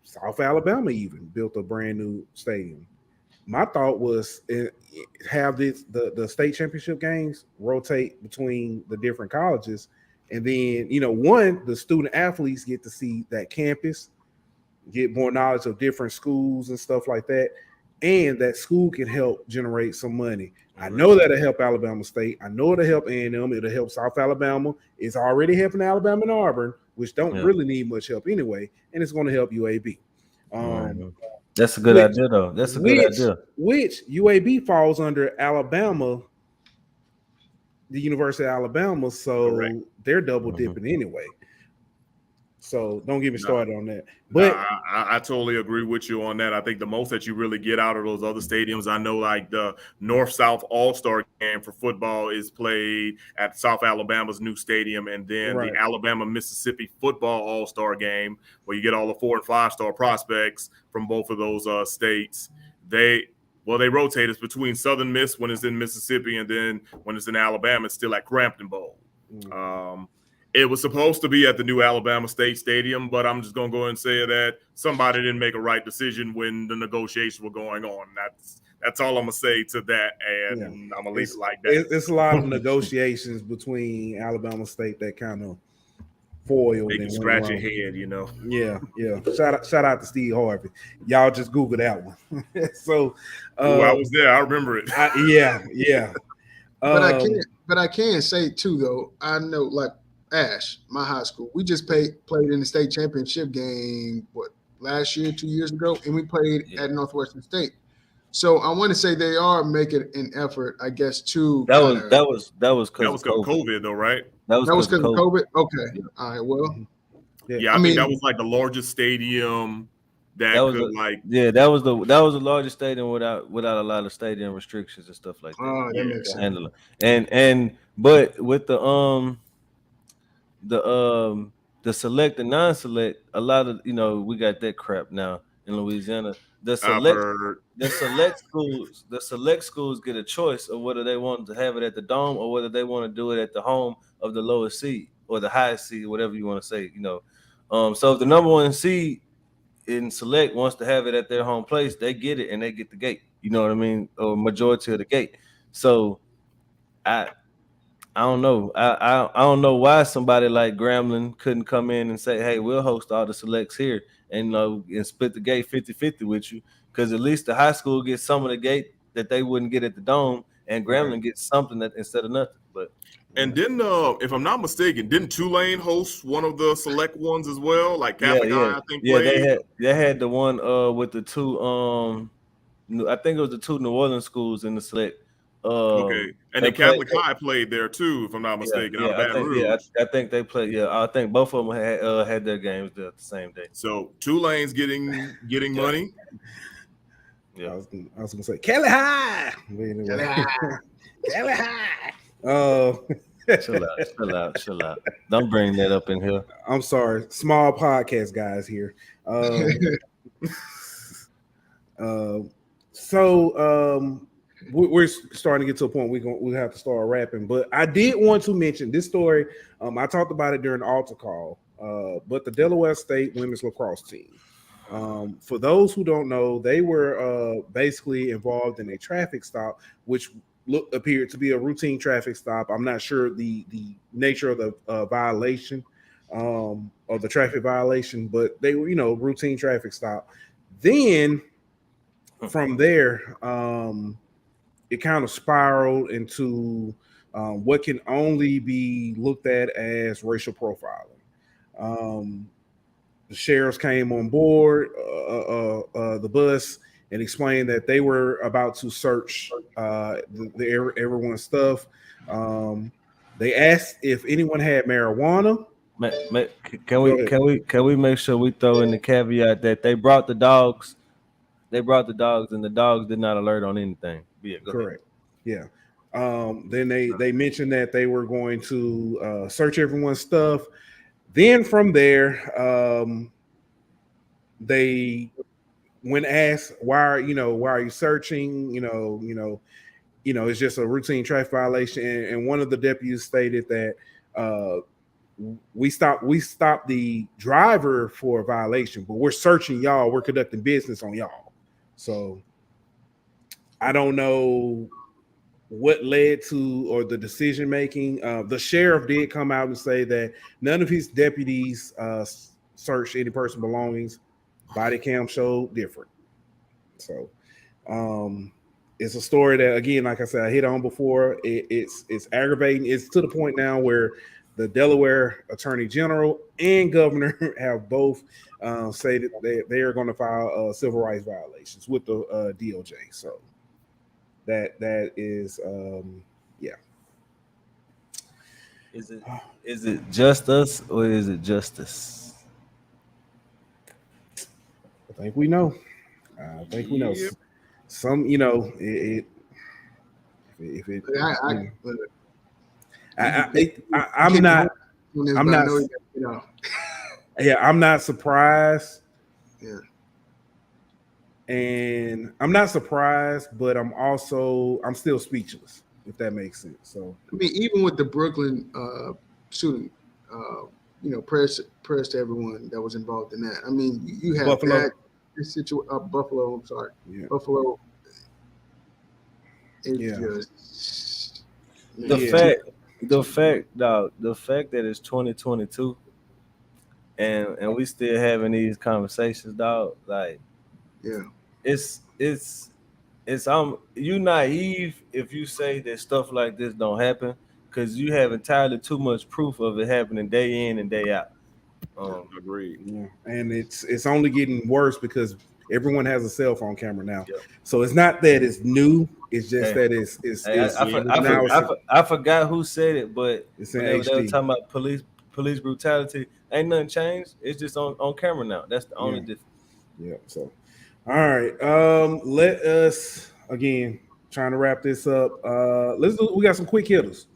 South Alabama even built a brand new stadium. My thought was have the state championship games rotate between the different colleges, and then the student athletes get to see that campus, get more knowledge of different schools and stuff like that, and that school can help generate some money. I know that'll help Alabama State. I know it'll help A&M. It'll help South Alabama. It's already helping Alabama and Auburn, which don't really need much help anyway, and it's going to help UAB. That's a good idea, though. That's a good idea. Which UAB falls under Alabama, the University of Alabama, so they're double dipping anyway. So don't get me started on that. But I totally agree with you on that. I think the most that you really get out of those other stadiums, I know like the North-South All-Star game for football is played at South Alabama's new stadium, and then the Alabama-Mississippi football All-Star game where you get all the 4- and 5-star prospects from both of those states. They rotate. It's between Southern Miss when it's in Mississippi, and then when it's in Alabama, it's still at Crampton Bowl. It was supposed to be at the new Alabama State Stadium, but I'm just going to go and say that somebody didn't make a right decision when the negotiations were going on. That's all I'm going to say to that, and I'm going to leave it like that. It's a lot of negotiations between Alabama State that kind of foiled. Make you scratch your head, Yeah. Shout out to Steve Harvey. Y'all just Google that one. So I was there. I remember it. Yeah. But I can say too, though, I know like Ash, my high school, we just played in the state championship game last year, 2 years ago, and we played at Northwestern State. So I want to say they are making an effort, I guess, to that was because of COVID, though, right? That was because of COVID. Okay, yeah. All right. Well, I think that was like the largest stadium that was the largest stadium without a lot of stadium restrictions and stuff like that. Oh, that makes sense. But with the select and non-select, a lot of we got that crap now in Louisiana. The select schools get a choice of whether they want to have it at the Dome or whether they want to do it at the home of the lowest seed or the highest seed, whatever you want to say. So if the number one seed in select wants to have it at their home place, they get it and they get the gate. You know what I mean? Or majority of the gate. So I don't know. I don't know why somebody like Grambling couldn't come in and say, hey, we'll host all the selects here and split the gate 50-50 with you, because at least the high school gets some of the gate that they wouldn't get at the Dome, and Grambling gets something that instead of nothing. But then, if I'm not mistaken, didn't Tulane host one of the select ones as well? Like Catholic High, I think. Yeah, they had the one with the two. I think it was the two New Orleans schools in the select. Okay, and the Catholic High played there too, if I'm not mistaken. I think they played. Yeah, I think both of them had their games there the same day. So Tulane's getting money. Yeah, I was gonna say Kelly High. Kelly High. Chill out. Don't bring that up in here. I'm sorry, small podcast guys here. We're starting to get to a point we have to start wrapping, but I did want to mention this story. I talked about it during the altar call, but the Delaware State women's lacrosse team. For those who don't know, they were basically involved in a traffic stop, which appeared to be a routine traffic stop. I'm not sure the nature of the violation or the traffic violation, but they were, routine traffic stop. Then from there, it kind of spiraled into what can only be looked at as racial profiling. The sheriffs came on board the bus and explained that they were about to search everyone's stuff. They asked if anyone had marijuana. Can we make sure we throw in the caveat that they brought the dogs they brought the dogs, and the dogs did not alert on anything. Yeah, correct. Yeah. Then they mentioned that they were going to search everyone's stuff. Then from there, they, when asked why are you searching, it's just a routine traffic violation, and one of the deputies stated that we stopped the driver for a violation, but we're searching y'all. We're conducting business on y'all. So I don't know what led to or the decision making. The sheriff did come out and say that none of his deputies searched any person's belongings. Body cam showed different. So it's a story that, again, like I said, I hit on before. It's aggravating. It's to the point now where the Delaware Attorney General and Governor have both stated that they are going to file civil rights violations with the DOJ. So that is yeah. Is it just us or is it justice? I think we know. We know. Some, I'm not surprised. Yeah. And I'm not surprised, but I'm still speechless, if that makes sense. So I mean, even with the Brooklyn shooting, prayers to everyone that was involved in that. I mean, you have Buffalo. Buffalo. I'm sorry, yeah. Buffalo. Just the fact that it's 2022 and we still having these conversations, dog. Like, it's you naive if you say that stuff like this don't happen, because you have entirely too much proof of it happening day in and day out. Agreed. Yeah, and it's only getting worse because everyone has a cell phone camera now. Yep. So it's not that it's new. It's just that it's I forgot who said it, but it's in they were HD. talking about police brutality. Ain't nothing changed. It's just on camera now. That's the only difference. Yeah. So, all right. Let us, again, trying to wrap this up. We got some quick hitters.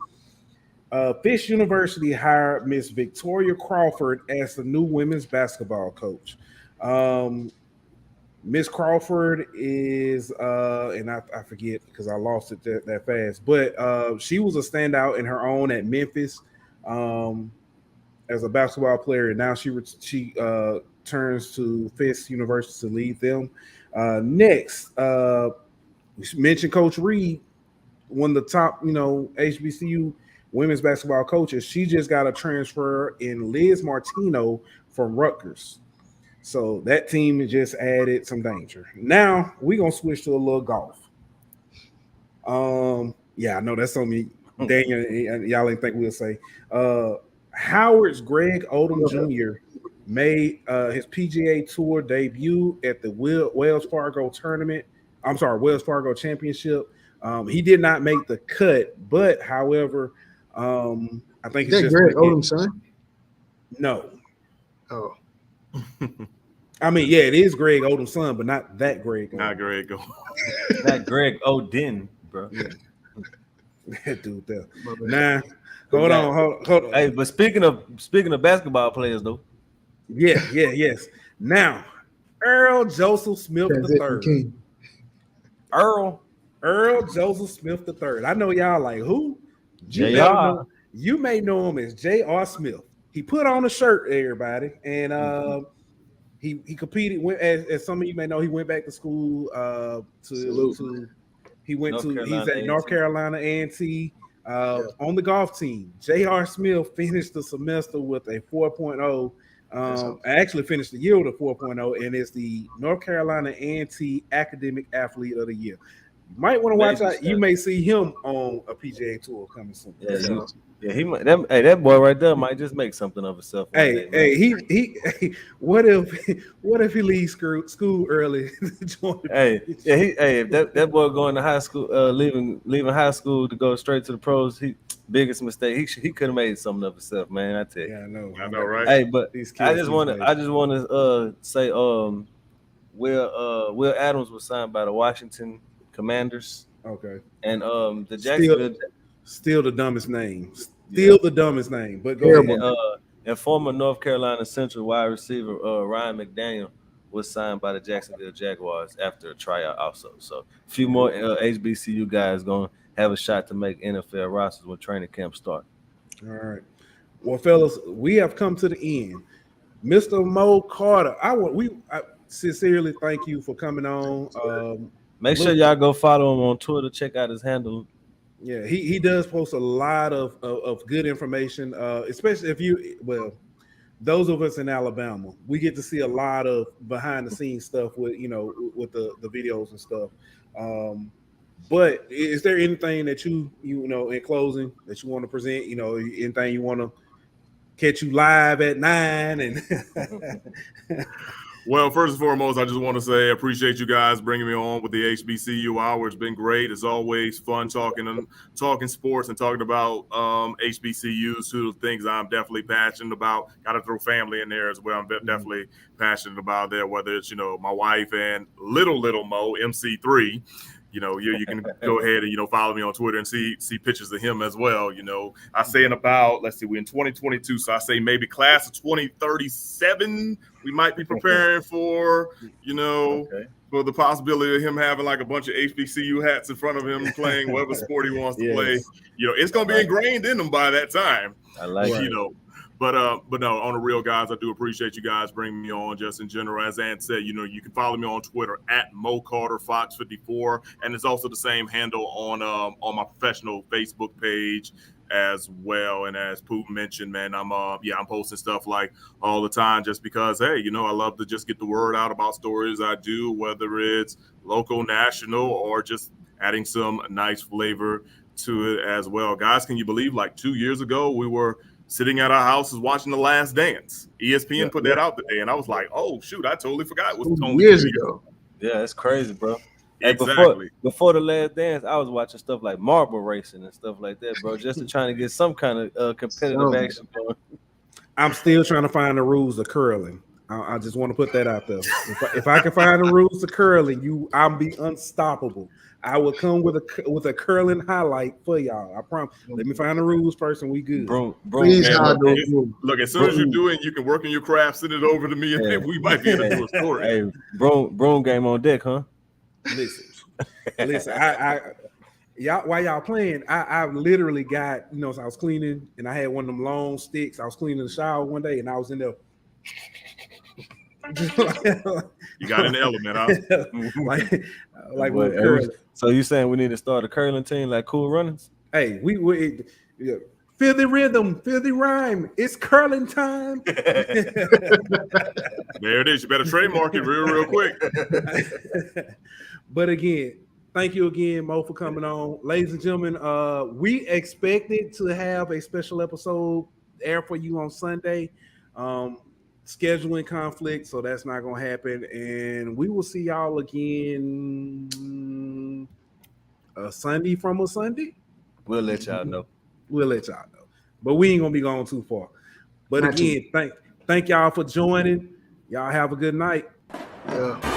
Fisk University hired Miss Victoria Crawford as the new women's basketball coach. Miss Crawford is, and I forget because I lost it that fast, but she was a standout in her own at Memphis as a basketball player, and now she turns to Fisk University to lead them. Next, we mentioned Coach Reed, one of the top, HBCU women's basketball coaches. She just got a transfer in Liz Martino from Rutgers. So that team just added some danger. Now we're gonna switch to a little golf. I know that's something Daniel y'all ain't think we'll say. Howard's Greg Odom Jr. made his PGA Tour debut at the Wells Fargo Championship. He did not make the cut, but however, I think it's Greg Odom's son. No. Oh. I mean, yeah, it is Greg Odom's son, but not that Greg. Not Greg. Not Greg Oden, bro. Yeah. That dude there. Nah. Hold on. Hey, but speaking of basketball players, though. Yes. Now, Earl Joseph Smith III. Earl Joseph Smith III. I know y'all like who? You may know him as J.R. Smith. He put on a shirt, everybody, and he competed. As some of you may know, he went back to school he's at North Carolina A&T on the golf team. J.R. Smith finished the semester with a 4.0. I actually finished the year with a 4.0, and it's the North Carolina A&T Academic Athlete of the Year. You might want to watch out. You may see him on a PGA Tour coming soon. He might. That boy right there might just make something of himself. What if he leaves school early? If that boy going to high school, leaving high school to go straight to the pros, biggest mistake. He could have made something of himself, man. I tell you. Yeah, I know, right? Hey, but I just want to say, Will Adams was signed by the Washington Commanders. Okay. And the Jacksonville still the dumbest name. The dumbest name. But go ahead. And former North Carolina Central wide receiver Ryan McDaniel was signed by the Jacksonville Jaguars after a tryout also. So a few more HBCU guys going to have a shot to make NFL rosters when training camp start. All right. Well, fellas, we have come to the end. Mr. Mo Carter, I sincerely thank you for coming on. Make sure y'all go follow him on Twitter. Check out his handle. Yeah, he does post a lot of good information, especially those of us in Alabama, we get to see a lot of behind the scenes stuff with the videos and stuff. But is there anything that you in closing that you want to present? Anything you want to catch you live at 9 and Well, first and foremost, I just want to say I appreciate you guys bringing me on with the HBCU Hour. It's been great. It's always fun talking sports and talking about HBCUs, two things I'm definitely passionate about. Got to throw family in there as well. I'm definitely passionate about that, whether it's, my wife and little Mo, MC3. You can go ahead and, follow me on Twitter and see pictures of him as well. I say in about, let's see, we're in 2022. So I say maybe class of 2037, we might be preparing for, for the possibility of him having like a bunch of HBCU hats in front of him playing whatever sport he wants to play. It's going to be ingrained in him by that time. I like it. But no, on the real, guys, I do appreciate you guys bringing me on just in general. As Ant said, you can follow me on Twitter at Mo Carter Fox 54, and it's also the same handle on my professional Facebook page as well. And as Poop mentioned, man, I'm posting stuff like all the time just because, hey, I love to just get the word out about stories I do, whether it's local, national, or just adding some nice flavor to it as well. Guys, can you believe like 2 years ago we were sitting at our houses watching The Last Dance? ESPN put that out today, and I was like, "Oh shoot, I totally forgot it was only years ago." Yeah, it's crazy, bro. Exactly. Before The Last Dance, I was watching stuff like marble racing and stuff like that, bro, just to trying to get some kind of competitive action going. I'm still trying to find the rules of curling. I just want to put that out there. If I can find the rules of curling, I'll be unstoppable. I will come with a curling highlight for y'all. I promise. Let me find the rules first, and we good. Bro, Please, man, look, as soon as you do it, you can work in your craft. Send it over to me, and we might be able to do a story. Hey, broom game on deck, huh? Listen. Y'all, while y'all playing, I literally got, so I was cleaning, and I had one of them long sticks. I was cleaning the shower one day, and I was in there. You got in the element, huh? like so you saying we need to start a curling team like Cool Runnings? Hey, we feel the rhythm, feel the rhyme. It's curling time. There it is. You better trademark it real quick. But again, thank you again, Mo, for coming on. Ladies and gentlemen, we expected to have a special episode air for you on Sunday. Scheduling conflict, so that's not gonna happen, and we will see y'all again Sunday from a Sunday. We'll let y'all know. But we ain't gonna be going too far. But again, thank y'all for joining. Y'all have a good night. Yeah.